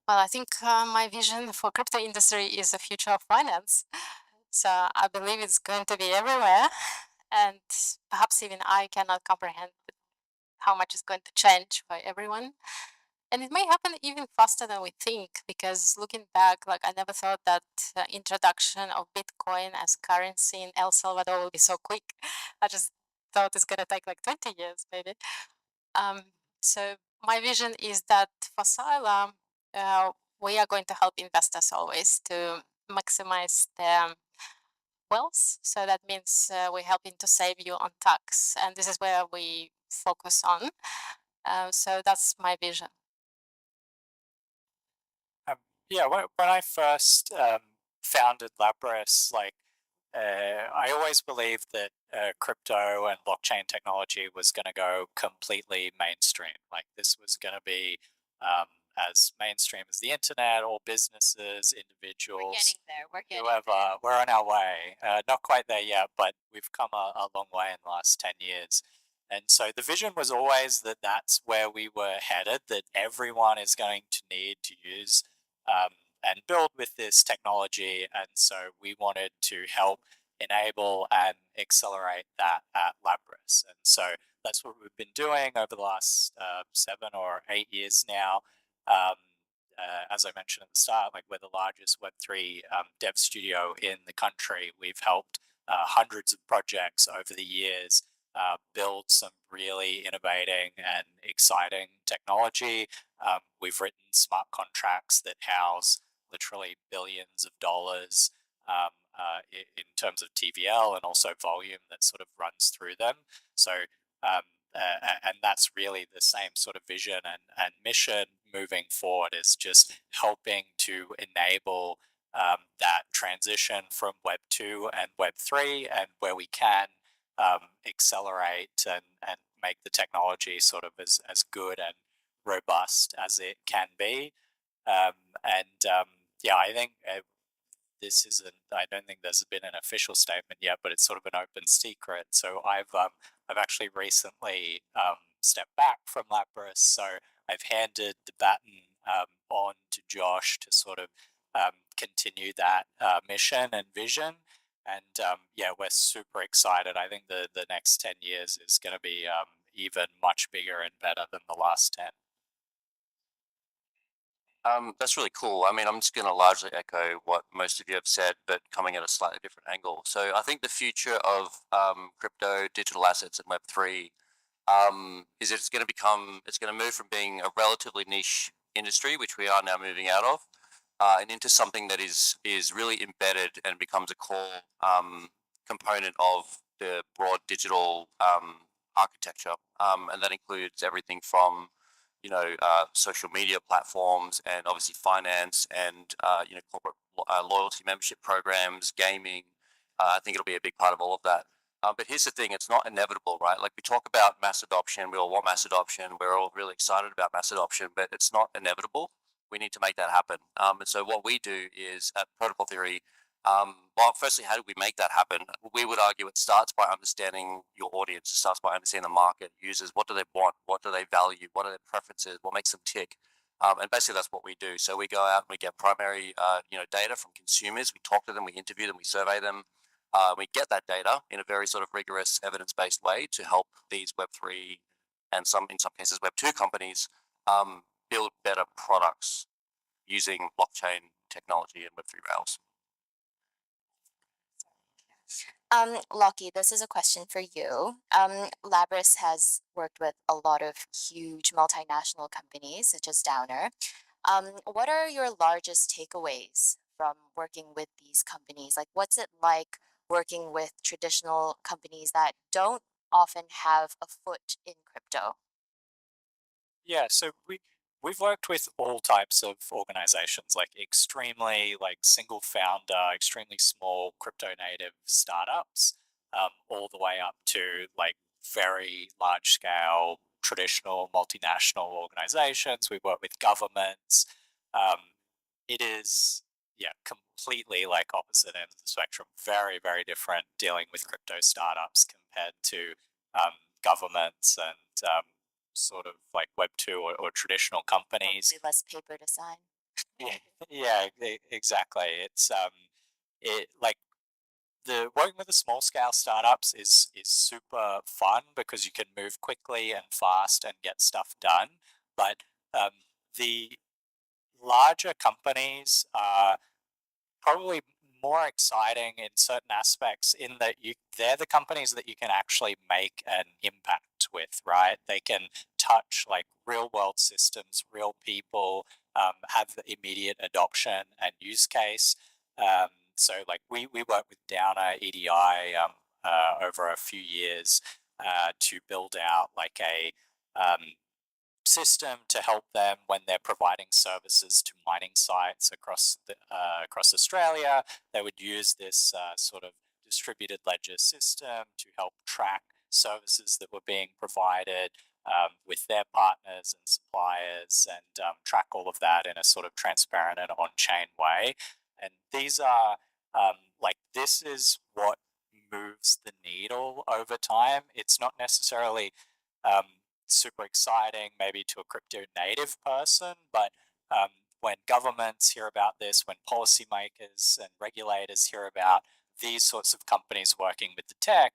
Well, I think my vision for crypto industry is the future of finance. So I believe it's going to be everywhere, and perhaps even I cannot comprehend how much is going to change for everyone. And it may happen even faster than we think, because looking back, like I never thought that introduction of Bitcoin as currency in El Salvador will be so quick. I just thought it's gonna take like 20 years, maybe. Um, so my vision is that for Sila, we are going to help investors always to maximize their wealth. So that means we're helping to save you on tax, and this is where we focus on. So that's my vision. Yeah, when I first founded Labris, I always believed that crypto and blockchain technology was going to go completely mainstream. Like this was going to be as mainstream as the internet, all businesses, individuals, whoever. We're on our way. Not quite there yet, but we've come a long way in the last 10 years. And so the vision was always that that's where we were headed, that everyone is going to need to use and build with this technology. And so we wanted to help enable and accelerate that at Labris. And so that's what we've been doing over the last 7 or 8 years now. As I mentioned at the start, like we're the largest Web3 dev studio in the country. We've helped hundreds of projects over the years build some really innovating and exciting technology. We've written smart contracts that house literally billions of dollars in terms of TVL and also volume that sort of runs through them. So, and that's really the same sort of vision and mission moving forward, is just helping to enable that transition from Web 2 and Web 3, and where we can accelerate and make the technology sort of as good and robust as it can be. Yeah, I think this isn't. I don't think there's been an official statement yet, but it's sort of an open secret. So I've actually recently stepped back from Labris, so I've handed the baton on to Josh to sort of continue that mission and vision. And yeah, we're super excited. I think the next 10 years is going to be even much bigger and better than the last 10. That's really cool. I mean, I'm just going to largely echo what most of you have said, but coming at a slightly different angle. So I think the future of crypto, digital assets, and Web3 is it's going to move from being a relatively niche industry, which we are now moving out of, and into something that is really embedded and becomes a core component of the broad digital architecture, and that includes everything from social media platforms and obviously finance and corporate loyalty membership programs, gaming. I think it'll be a big part of all of that. But here's the thing, it's not inevitable, right? Like we talk about mass adoption, we all want mass adoption, we're all really excited about mass adoption, but it's not inevitable. We need to make that happen. And so what we do is at Protocol Theory, well, firstly, how do we make that happen? We would argue it starts by understanding your audience, it starts by understanding the market, users, what do they want, what do they value, what are their preferences, what makes them tick. And basically that's what we do. So we go out and we get primary data from consumers, we talk to them, we interview them, we survey them. We get that data in a very sort of rigorous evidence-based way to help these Web3 and in some cases Web2 companies build better products using blockchain technology and Web3 rails. Lockie, this is a question for you. Labris has worked with a lot of huge multinational companies such as Downer. What are your largest takeaways from working with these companies? Like, what's it like working with traditional companies that don't often have a foot in crypto? Yeah, so we've worked with all types of organizations, like extremely like single founder, extremely small crypto native startups, all the way up to like very large scale traditional multinational organizations. We work with governments. It is completely like opposite ends of the spectrum. Very, very different dealing with crypto startups compared to governments and sort of like Web2 or traditional companies. Probably less paper to sign. Exactly. It's like the working with the small scale startups is super fun because you can move quickly and fast and get stuff done. But the larger companies are probably more exciting in certain aspects in that they're the companies that you can actually make an impact with, right? They can touch like real world systems, real people, have the immediate adoption and use case. So like we work with Downer EDI over a few years to build out like a system to help them when they're providing services to mining sites across Australia. They would use this sort of distributed ledger system to help track services that were being provided with their partners and suppliers, and track all of that in a sort of transparent and on-chain way. And these are this is what moves the needle over time. It's not necessarily super exciting maybe to a crypto native person, but when governments hear about this, when policymakers and regulators hear about these sorts of companies working with the tech,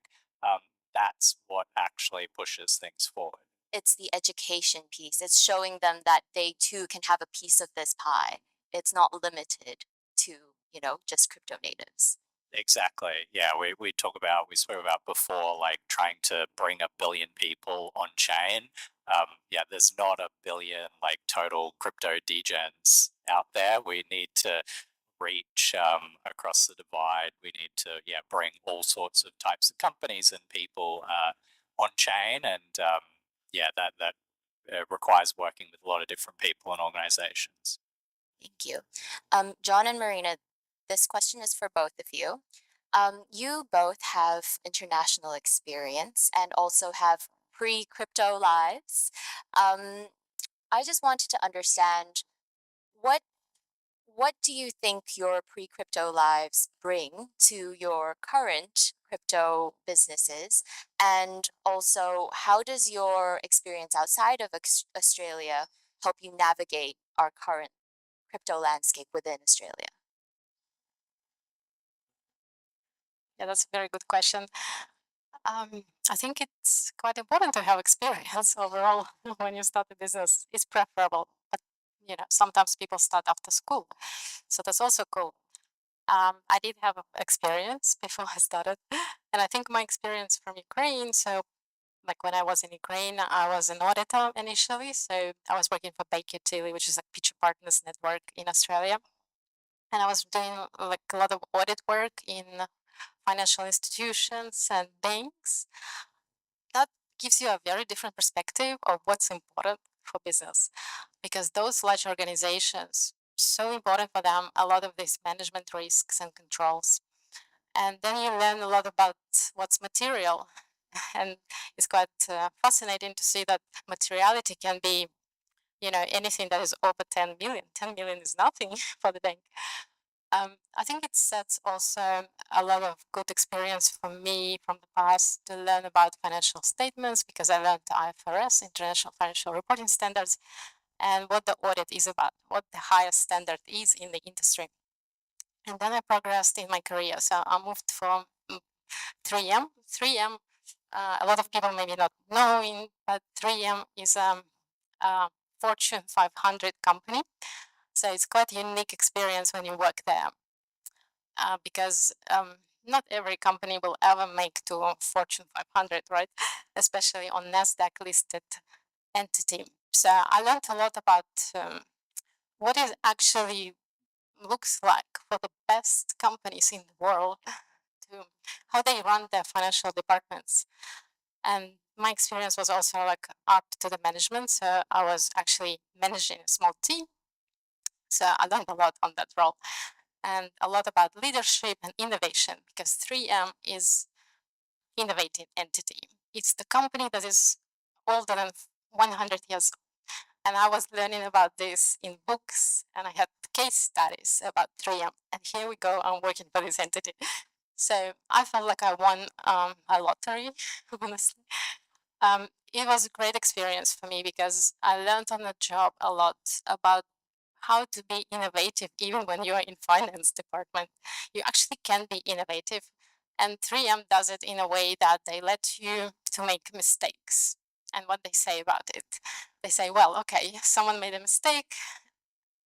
that's what actually pushes things forward. It's the education piece. It's showing them that they too can have a piece of this pie. It's not limited to, just crypto natives. Exactly. Yeah, we spoke about before, like trying to bring 1 billion people on chain. There's not 1 billion like total crypto degens out there. We need to reach across the divide. We need to bring all sorts of types of companies and people on chain, and that requires working with a lot of different people and organizations. Thank you. John and Marina, this question is for both of you. You both have international experience and also have pre-crypto lives. I just wanted to understand what do you think your pre-crypto lives bring to your current crypto businesses? And also, how does your experience outside of Australia help you navigate our current crypto landscape within Australia? Yeah, that's a very good question. I think it's quite important to have experience overall when you start a business. It's preferable, but sometimes people start after school, so that's also cool. I did have experience before I started, and I think my experience from Ukraine. So, like when I was in Ukraine, I was an auditor initially. So I was working for Baker Tilly, which is a Pitcher Partners network in Australia, and I was doing like a lot of audit work in financial institutions and banks. That gives you a very different perspective of what's important for business, because those large organizations, so important for them, a lot of these management risks and controls. And then you learn a lot about what's material. And it's quite fascinating to see that materiality can be, anything that is over 10 million. 10 million is nothing for the bank. I think it sets also a lot of good experience for me from the past to learn about financial statements, because I learned IFRS, International Financial Reporting Standards, and what the audit is about, what the highest standard is in the industry. And then I progressed in my career. So I moved from 3M. 3M, a lot of people maybe not knowing, but 3M is a Fortune 500 company. So it's quite a unique experience when you work there, because not every company will ever make to Fortune 500, right? Especially on NASDAQ listed entity. So I learned a lot about what it actually looks like for the best companies in the world, to how they run their financial departments. And my experience was also like up to the management. So I was actually managing a small team. So I learned a lot on that role, and a lot about leadership and innovation, because 3M is innovative entity. It's the company that is older than 100 years. And I was learning about this in books, and I had case studies about 3M. And here we go, I'm working for this entity. So I felt like I won a lottery, honestly. It was a great experience for me, because I learned on the job a lot about how to be innovative even when you are in finance department. You actually can be innovative, and 3M does it in a way that they let you to make mistakes. And what they say about it, they say, well, okay, someone made a mistake.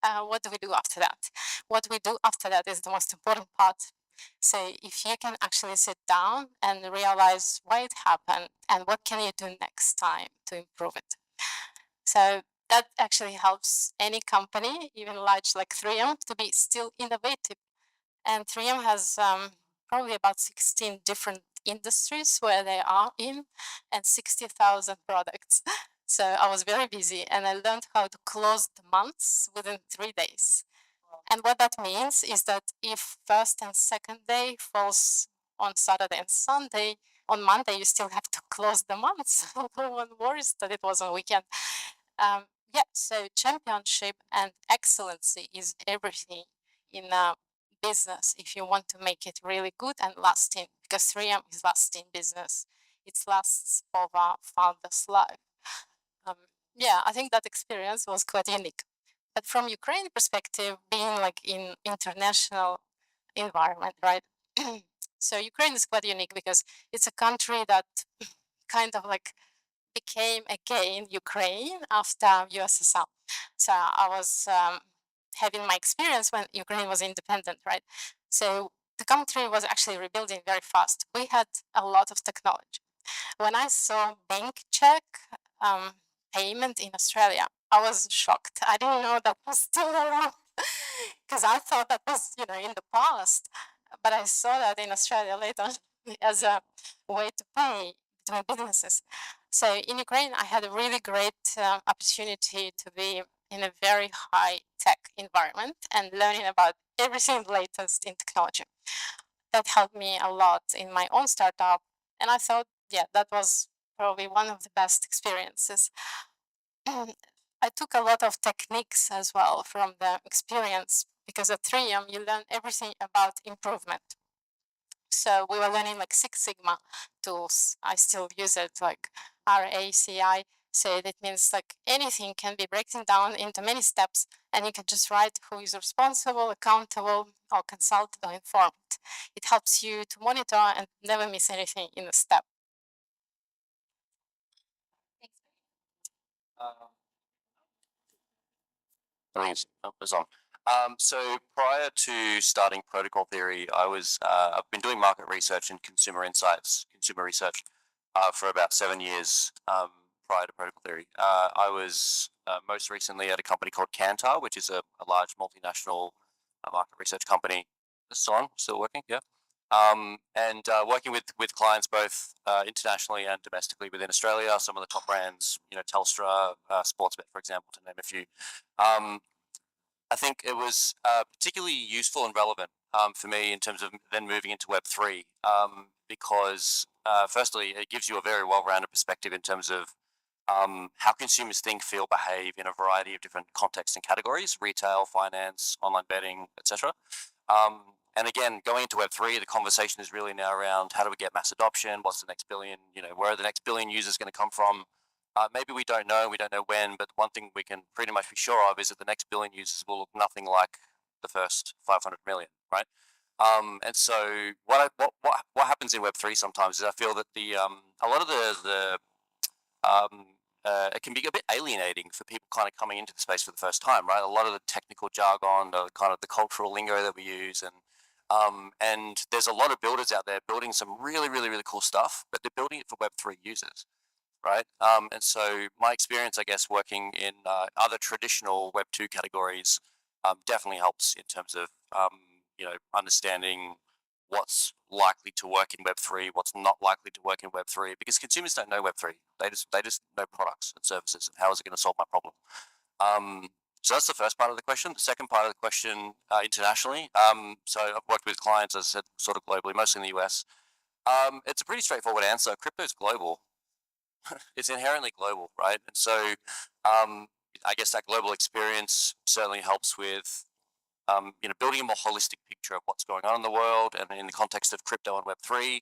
What do we do after that? What we do after that is the most important part. So if you can actually sit down and realize why it happened and what can you do next time to improve it. So that actually helps any company, even large like 3M, to be still innovative. And 3M has probably about 16 different industries where they are in, and 60,000 products. So I was very busy, and I learned how to close the months within 3 days. And what that means is that if first and second day falls on Saturday and Sunday, on Monday you still have to close the months. No one worries that it was on weekend. Yeah, so championship and excellency is everything in a business if you want to make it really good and lasting, because 3M is lasting business. It lasts over founder's life. Yeah, I think that experience was quite unique. But from Ukraine perspective, being like in international environment, right? So Ukraine is quite unique because it's a country that kind of like became again Ukraine after USSR. So I was having my experience when Ukraine was independent, right? So the country was actually rebuilding very fast. We had a lot of technology. When I saw bank check payment in Australia, I was shocked. I didn't know that was still around, because I thought that was, in the past. But I saw that in Australia later as a way to pay between businesses. So in Ukraine, I had a really great opportunity to be in a very high tech environment and learning about everything latest in technology. That helped me a lot in my own startup. And I thought, yeah, that was probably one of the best experiences. I took a lot of techniques as well from the experience, because at 3M you learn everything about improvement. So we were learning like Six Sigma tools. I still use it, like RACI. So that means like anything can be broken down into many steps, and you can just write who is responsible, accountable, or consulted or informed. It helps you to monitor and never miss anything in a step. I think it's on. So prior to starting protocol theory, I've been doing market research and consumer insights, consumer research, for about 7 years. Prior to protocol theory, I was most recently at a company called Kantar, which is a large multinational market research company. This is on, still working, yeah. And working with clients both internationally and domestically within Australia. Some of the top brands, Telstra, Sportsbet, for example, to name a few. I think it was particularly useful and relevant for me in terms of then moving into Web3 because firstly, it gives you a very well-rounded perspective in terms of how consumers think, feel, behave in a variety of different contexts and categories: retail, finance, online betting, etc. And again, going into Web3, the conversation is really now around how do we get mass adoption? What's the next billion? Where are the next billion users going to come from? Maybe we don't know when, but one thing we can pretty much be sure of is that the next billion users will look nothing like the first 500 million, right? And so what happens in Web3 sometimes is I feel that a lot of it can be a bit alienating for people kind of coming into the space for the first time, right? A lot of the technical jargon, kind of the cultural lingo that we use, and there's a lot of builders out there building some really, really, really cool stuff, but they're building it for Web3 users, right? And so my experience, I guess, working in other traditional Web2 categories definitely helps in terms of understanding what's likely to work in Web3, what's not likely to work in Web3, because consumers don't know Web3. They just know products and services, and how is it going to solve my problem? So that's the first part of the question. The second part of the question, internationally. So I've worked with clients, as I said, sort of globally, mostly in the US. It's a pretty straightforward answer. Crypto is global. It's inherently global, right? And so I guess that global experience certainly helps with building a more holistic picture of what's going on in the world, and in the context of crypto and Web3,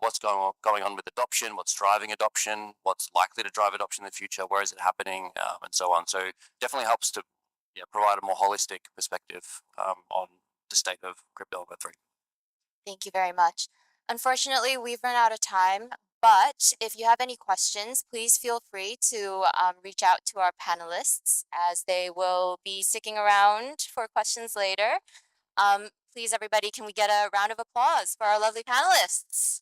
what's going on with adoption, what's driving adoption, what's likely to drive adoption in the future, where is it happening, and so on. So definitely helps to provide a more holistic perspective on the state of crypto and Web3. Thank you very much. Unfortunately, we've run out of time, but if you have any questions, please feel free to reach out to our panelists, as they will be sticking around for questions later. Please, everybody, can we get a round of applause for our lovely panelists?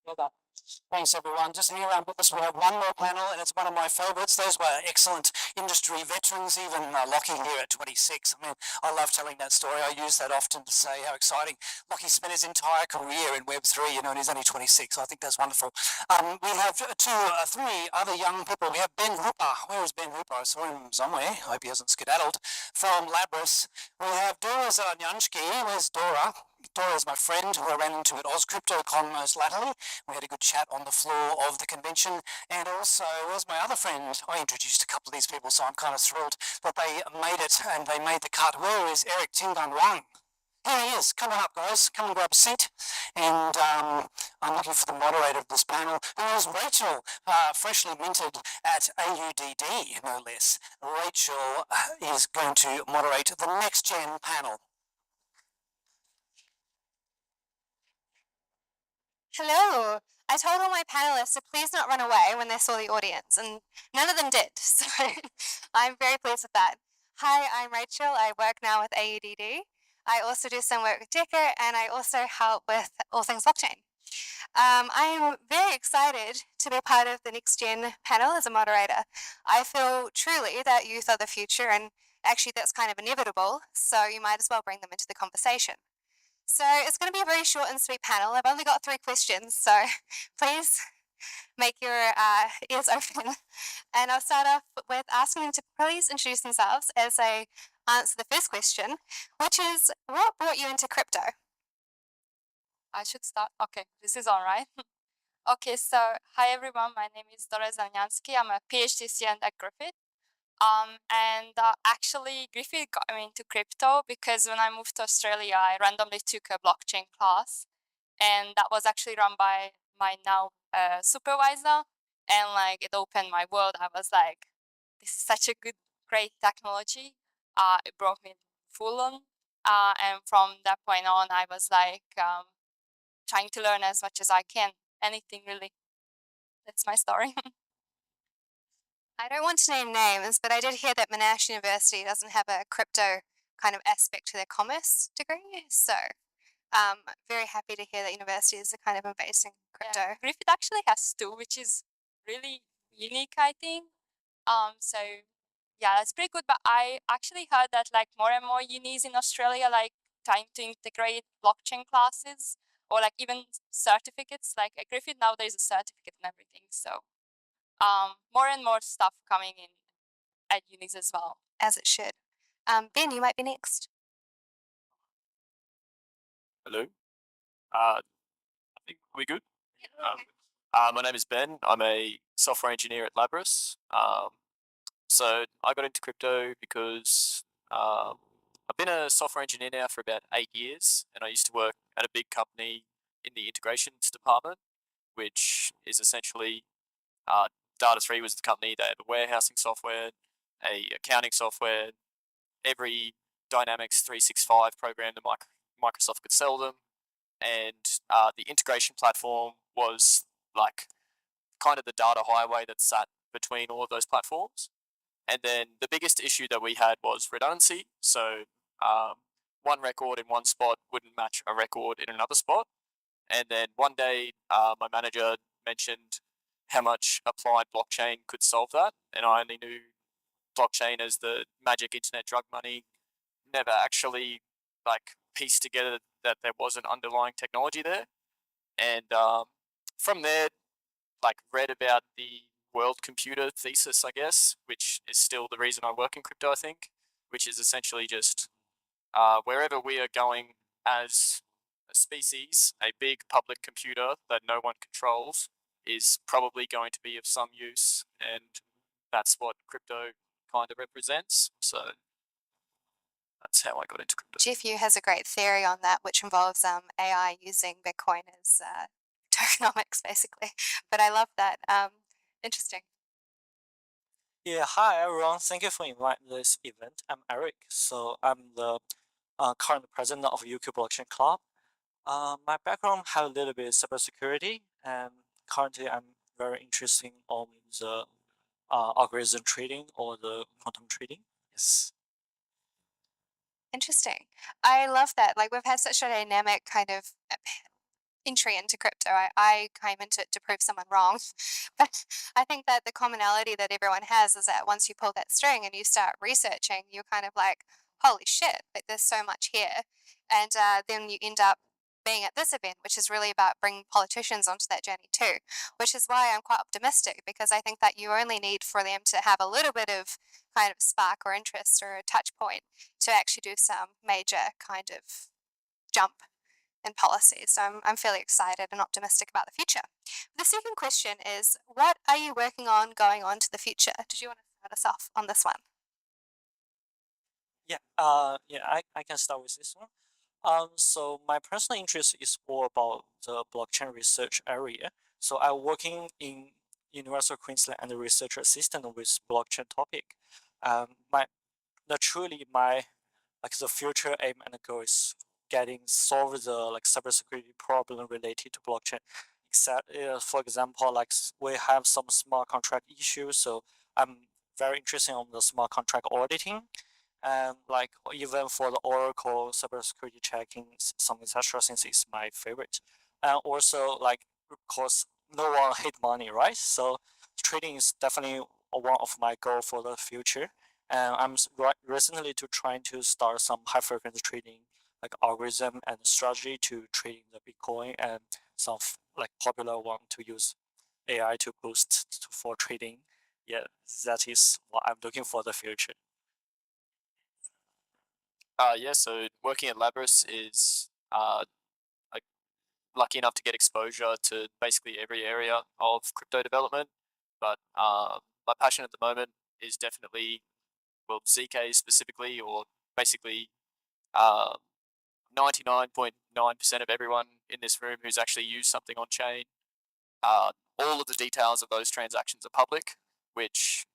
Well done. Thanks, everyone. Just hang around with us. We have one more panel, and it's one of my favourites. Those were excellent industry veterans, even Lockie here at 26. I mean, I love telling that story. I use that often to say how exciting Lockie spent his entire career in Web3, and he's only 26. So I think that's wonderful. We have three other young people. We have Ben Hooper. Where is Ben Hooper? I saw him somewhere. I hope he hasn't skedaddled. From Labris. We have Dora Zanyansky. Where's Dora? Dora is my friend who I ran into at AusCryptoCon most latterly. We had a good chat on the floor of the convention. And also, where's my other friend? I introduced a couple of these people, so I'm kind of thrilled that they made it and they made the cut. Where is Eric Tingan Wang? Here he is. Come on up, guys. Come and grab a seat. And I'm looking for the moderator of this panel, who is Rachel, freshly minted at AUDD, no less. Rachel is going to moderate the next gen panel. Hello. I told all my panelists to please not run away when they saw the audience, and none of them did, so I'm very pleased with that. Hi, I'm Rachel. I work now with AUDD. I also do some work with Decker, and I also help with all things blockchain. I'm very excited to be part of the Next Gen panel as a moderator. I feel truly that youth are the future, and actually that's kind of inevitable, so you might as well bring them into the conversation. So it's going to be a very short and sweet panel. I've only got 3 questions, so please make your ears open. And I'll start off with asking them to please introduce themselves as they answer the first question, which is, what brought you into crypto? I should start. Okay, this is all right. Okay, so hi everyone. My name is Dora Zanyansky. I'm a PhD student at Griffith. Actually, Griffith got me into crypto because when I moved to Australia, I randomly took a blockchain class, and that was actually run by my now supervisor, and like it opened my world. I was like, this is such a great technology. It brought me full on, and from that point on, I was like trying to learn as much as I can, anything really. That's my story. I don't want to name names, but I did hear that Monash University doesn't have a crypto kind of aspect to their commerce degree. So very happy to hear that universities are kind of embracing crypto. Yeah. Griffith actually has two, which is really unique, I think. So yeah, that's pretty good. But I actually heard that like more and more unis in Australia like trying to integrate blockchain classes or like even certificates. Like at Griffith now there's a certificate and everything. So more and more stuff coming in at unis as well. As it should. Ben, you might be next. Hello. I think we good. My name is Ben. I'm a software engineer at Labris. So I got into crypto because I've been a software engineer now for about 8 years, and I used to work at a big company in the integrations department, which is essentially Data3 was the company. They had a warehousing software, a accounting software, every Dynamics 365 program that Microsoft could sell them, and the integration platform was like kind of the data highway that sat between all of those platforms. And then the biggest issue that we had was redundancy. So one record in one spot wouldn't match a record in another spot. And then one day my manager mentioned how much applied blockchain could solve that. And I only knew blockchain as the magic internet drug money, never actually like pieced together that there was an underlying technology there. And from there, like read about the world computer thesis, I guess, which is still the reason I work in crypto, I think, which is essentially just wherever we are going as a species, a big public computer that no one controls is probably going to be of some use, and that's what crypto kind of represents. So that's how I got into crypto. GFU has a great theory on that, which involves AI using Bitcoin as tokenomics, basically. But I love that. Interesting. Yeah, hi everyone. Thank you for inviting this event. I'm Eric. So I'm the current president of UK Blockchain Club. My background has a little bit of cybersecurity, and currently I'm very interested on the algorithm trading or the quantum trading. Yes. Interesting. I love that. Like we've had such a dynamic kind of entry into crypto. I came into it to prove someone wrong. But I think that the commonality that everyone has is that once you pull that string and you start researching, you're kind of like, holy shit, like there's so much here. And then you end up being at this event, which is really about bringing politicians onto that journey too, which is why I'm quite optimistic, because I think that you only need for them to have a little bit of kind of spark or interest or a touch point to actually do some major kind of jump in policy. So I'm fairly excited and optimistic about the future. The second question is, what are you working on going on to the future? Did you want to start us off on this one? Yeah, I can start with this one. So my personal interest is more about the blockchain research area. So I'm working in University of Queensland and the research assistant with blockchain topic. My like the future aim and goal is getting solve the like cybersecurity problem related to blockchain. Except, for example, like we have some smart contract issues, so I'm very interested on the smart contract auditing, and like even for the Oracle cybersecurity checking, some etc. Since it's my favorite, and also like of course no one hate money, right? So trading is definitely one of my goal for the future. And I'm recently to trying to start some high frequency trading, like algorithm and strategy to trading the Bitcoin, and some like popular one to use AI to boost for trading. Yeah, that is what I'm looking for the future. Yeah, so working at Labris is like lucky enough to get exposure to basically every area of crypto development. But my passion at the moment is definitely, well, ZK specifically, or basically 99.9% of everyone in this room who's actually used something on chain. All of the details of those transactions are public, which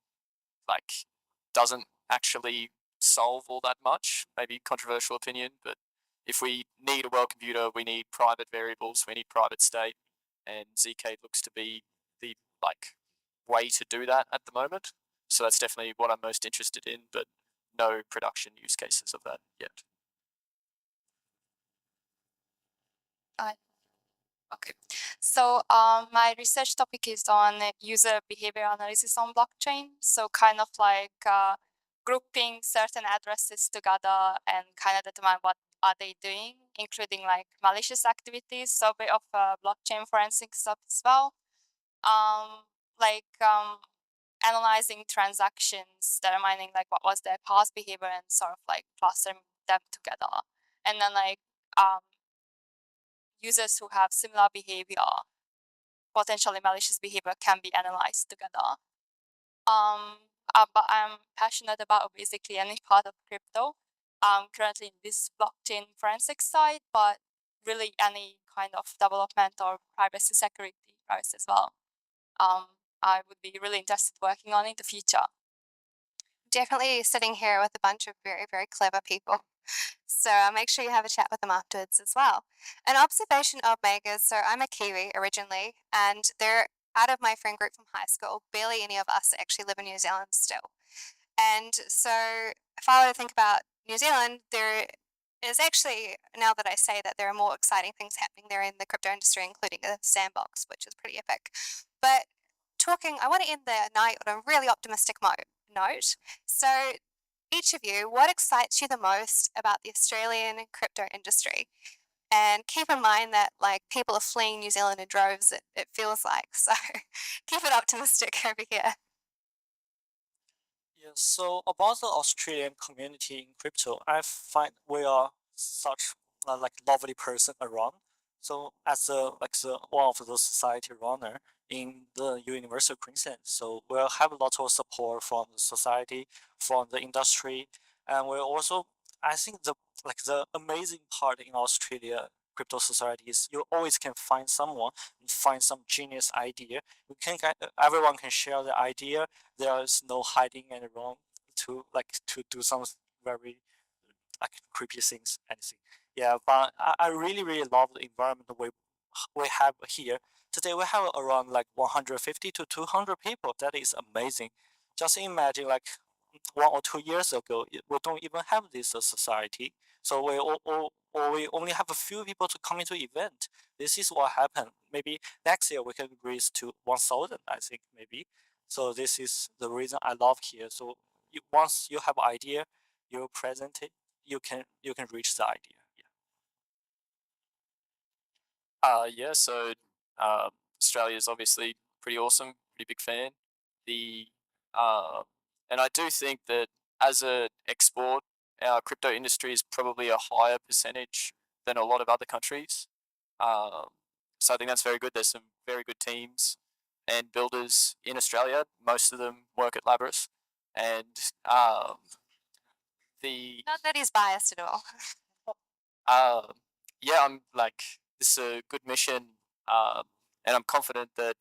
like doesn't actually solve all that much. Maybe controversial opinion, but if we need a world computer, we need private variables, we need private state, and ZK looks to be the like way to do that at the moment. So that's definitely what I'm most interested in, but no production use cases of that yet. Okay, so my research topic is on user behavior analysis on blockchain. So kind of like grouping certain addresses together and kind of determine what are they doing, including like malicious activities. So a bit of blockchain forensic stuff as well. Analyzing transactions, determining like what was their past behavior and sort of like clustering them together. And then like users who have similar behavior, potentially malicious behavior, can be analyzed together. But I'm passionate about basically any part of crypto. I'm currently in this blockchain forensic side, but really any kind of development or privacy security privacy as well. I would be really interested working on in the future. Definitely sitting here with a bunch of very, very clever people. So I'll make sure you have a chat with them afterwards as well. An observation of makers. So I'm a Kiwi originally, and they're out of my friend group from high school. Barely any of us actually live in New Zealand still. And so if I were to think about New Zealand, there is actually, now that I say that, there are more exciting things happening there in the crypto industry, including a sandbox, which is pretty epic. But I want to end the night on a really optimistic note. So each of you, what excites you the most about the Australian crypto industry? And keep in mind that like people are fleeing New Zealand in droves, it feels like. So keep it optimistic over here. Yeah, so about the Australian community in crypto, I find we are such like lovely person around. So as the one of the society runner in the University of Queensland, so we'll have a lot of support from the society, from the industry, and we also, I think the amazing part in Australia crypto society is you always can find someone and find some genius idea. Everyone can share the idea. There is no hiding and wrong to do some very like creepy things, anything. Yeah, but I really love the environment we have here. Today we have around like 150 to 200 people. That is amazing. Just imagine like 1 or 2 years ago, we don't even have this society. So we only have a few people to come into event. This is what happened. Maybe next year we can raise to 1,000, I think maybe. So this is the reason I love here. So once you have idea, you present it, you can reach the idea. Yeah, so Australia is obviously pretty awesome, pretty big fan. The and I do think that as a export, our crypto industry is probably a higher percentage than a lot of other countries. So I think that's very good. There's some very good teams and builders in Australia. Most of them work at Labrador, and Not that he's biased at all. yeah, I'm like, this is a good mission, and I'm confident that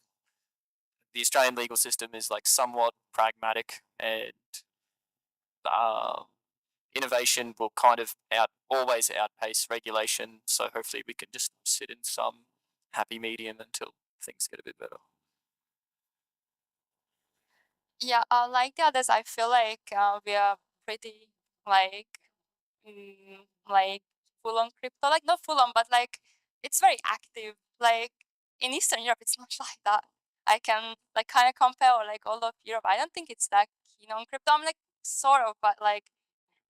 the Australian legal system is like somewhat pragmatic, and innovation will kind of always outpace regulation. So hopefully we can just sit in some happy medium until things get a bit better. Yeah, like the others, I feel like we are pretty like like full on crypto. Like not full on, but like it's very active. Like in Eastern Europe, it's not like that. I can like kind of compare like all of Europe. I don't think it's that keen on crypto. I'm like sort of, but like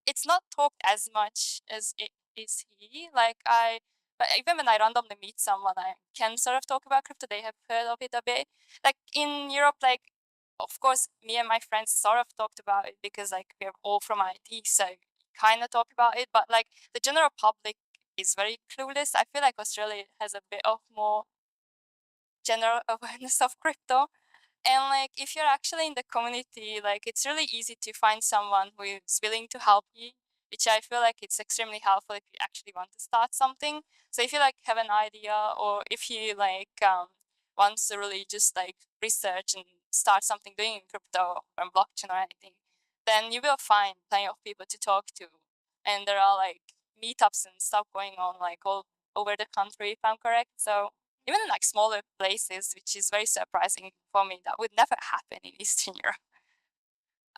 it's not talked as much as it is here. But even when I randomly meet someone, I can sort of talk about crypto. They have heard of it a bit. Like in Europe, like of course, me and my friends sort of talked about it because like we're all from IT, so kind of talk about it. But like the general public is very clueless. I feel like Australia has a bit of more general awareness of crypto. And like if you're actually in the community, like it's really easy to find someone who is willing to help you, which I feel like it's extremely helpful if you actually want to start something. So if you like have an idea, or if you like want to really just like research and start something doing in crypto or blockchain or anything, then you will find plenty of people to talk to. And there are like meetups and stuff going on like all over the country, if I'm correct. So even in like smaller places, which is very surprising for me, that would never happen in Eastern Europe.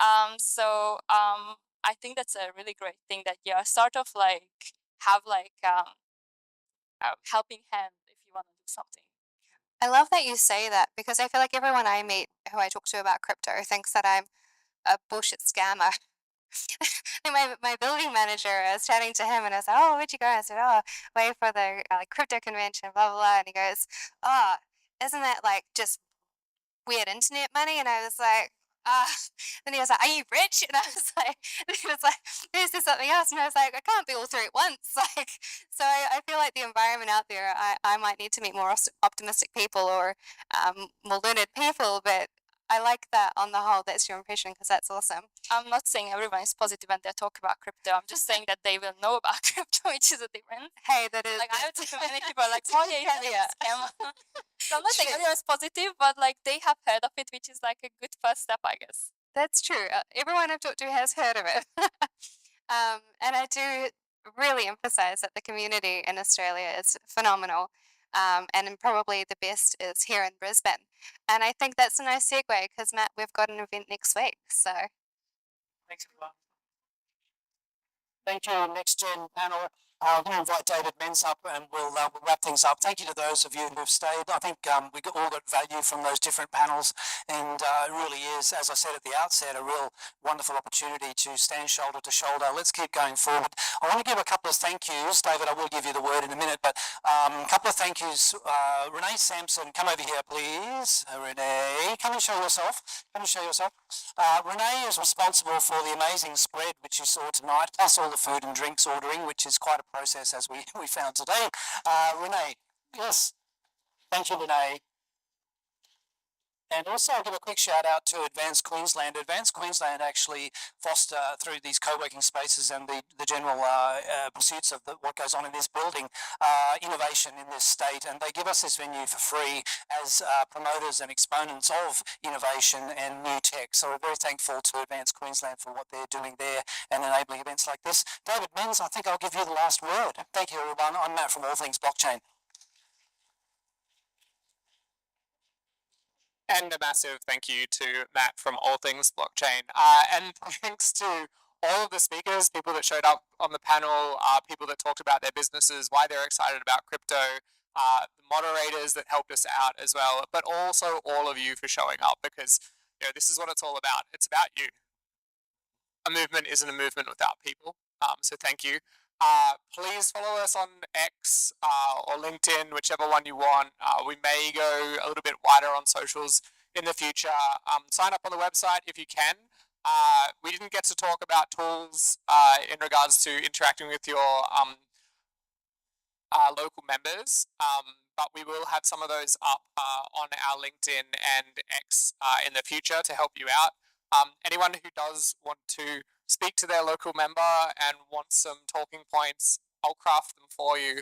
I think that's a really great thing that you sort of like have like a helping hand if you want to do something. I love that you say that because I feel like everyone I meet who I talk to about crypto thinks that I'm a bullshit scammer. And my building manager, I was chatting to him and I was like, oh, where'd you go? I said, oh, wait for the crypto convention, blah, blah, blah. And he goes, oh, isn't that like just weird internet money? And I was like, then he was like, are you rich? And I was like, and he was like, this is something else. And I was like, I can't be all three at once. Like, so I feel like the environment out there, I might need to meet more optimistic people or more learned people, but I like that on the whole. That's your impression because that's awesome. I'm not saying everyone is positive when they talk about crypto. I'm just saying that they will know about crypto, which is a difference. Hey, that is like I have too many people like, oh yeah, scam. So I'm not saying everyone's positive, but like they have heard of it, which is like a good first step, I guess. That's true. Everyone I've talked to has heard of it. And I do really emphasize that the community in Australia is phenomenal. And probably the best is here in Brisbane. And I think that's a nice segue because, Matt, we've got an event next week. So Thanks, everyone. Thank you. Next Gen panel. I'm going to invite David Menz up and we'll wrap things up. Thank you to those of you who've stayed. I think we all got value from those different panels and it really is, as I said at the outset, a real wonderful opportunity to stand shoulder to shoulder. Let's keep going forward. I want to give a couple of thank yous. David, I will give you the word in a minute, but a couple of thank yous. Renee Sampson, come over here, please. Renee, come and show yourself. Come and show yourself. Renee is responsible for the amazing spread which you saw tonight, plus all the food and drinks ordering, which is quite a process as we found today. Renee, yes, thank you, Renee. And also I'll give a quick shout out to Advanced Queensland. Advanced Queensland actually foster through these co-working spaces and the general pursuits of what goes on in this building, innovation in this state, and they give us this venue for free as promoters and exponents of innovation and new tech. So we're very thankful to Advanced Queensland for what they're doing there and enabling events like this. David Menz, I think I'll give you the last word. Thank you, everyone. I'm Matt from All Things Blockchain. And a massive thank you to Matt from All Things Blockchain. And thanks to all of the speakers, people that showed up on the panel, people that talked about their businesses, why they're excited about crypto, the moderators that helped us out as well, but also all of you for showing up because this is what it's all about. It's about you. A movement isn't a movement without people. So thank you. Please follow us on X or LinkedIn, whichever one you want. We may go a little bit wider on socials in the future. Sign up on the website if you can. We didn't get to talk about tools in regards to interacting with your local members, but we will have some of those up on our LinkedIn and X in the future to help you out. Anyone who does want to speak to their local member and want some talking points, I'll craft them for you.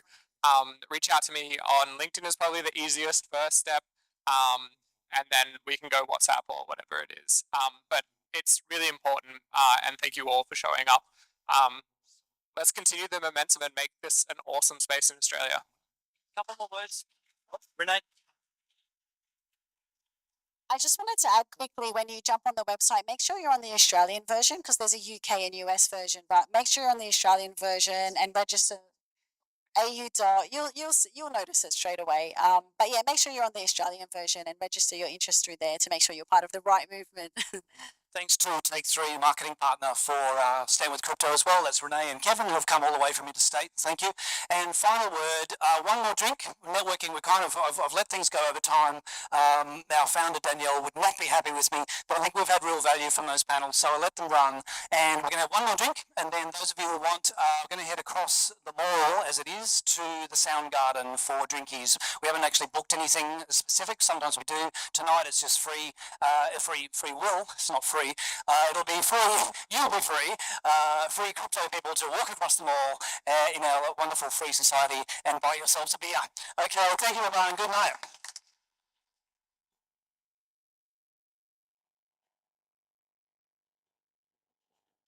Reach out to me on LinkedIn is probably the easiest first step, and then we can go WhatsApp or whatever it is. But it's really important, and thank you all for showing up. Let's continue the momentum and make this an awesome space in Australia. Couple more words. Renee? I just wanted to add quickly, when you jump on the website, make sure you're on the Australian version because there's a UK and US version, but make sure you're on the Australian version and register AU. You'll notice it straight away. But yeah, make sure you're on the Australian version and register your interest through there to make sure you're part of the right movement. Thanks to Take3, marketing partner for Stand With Crypto as well. That's Renee and Kevin, who have come all the way from interstate. Thank you. And final word, one more drink. Networking, I've let things go over time. Our founder, Danielle, would not be happy with me, but I think we've had real value from those panels, so I let them run. And we're going to have one more drink, and then those of you who want, we're going to head across the mall, as it is, to the Sound Garden for drinkies. We haven't actually booked anything specific. Sometimes we do. Tonight it's just free will. It's not free. It'll be free. You'll be free. Free crypto people to walk across the mall in our wonderful free society and buy yourselves a beer. Okay, thank you everyone. Good night.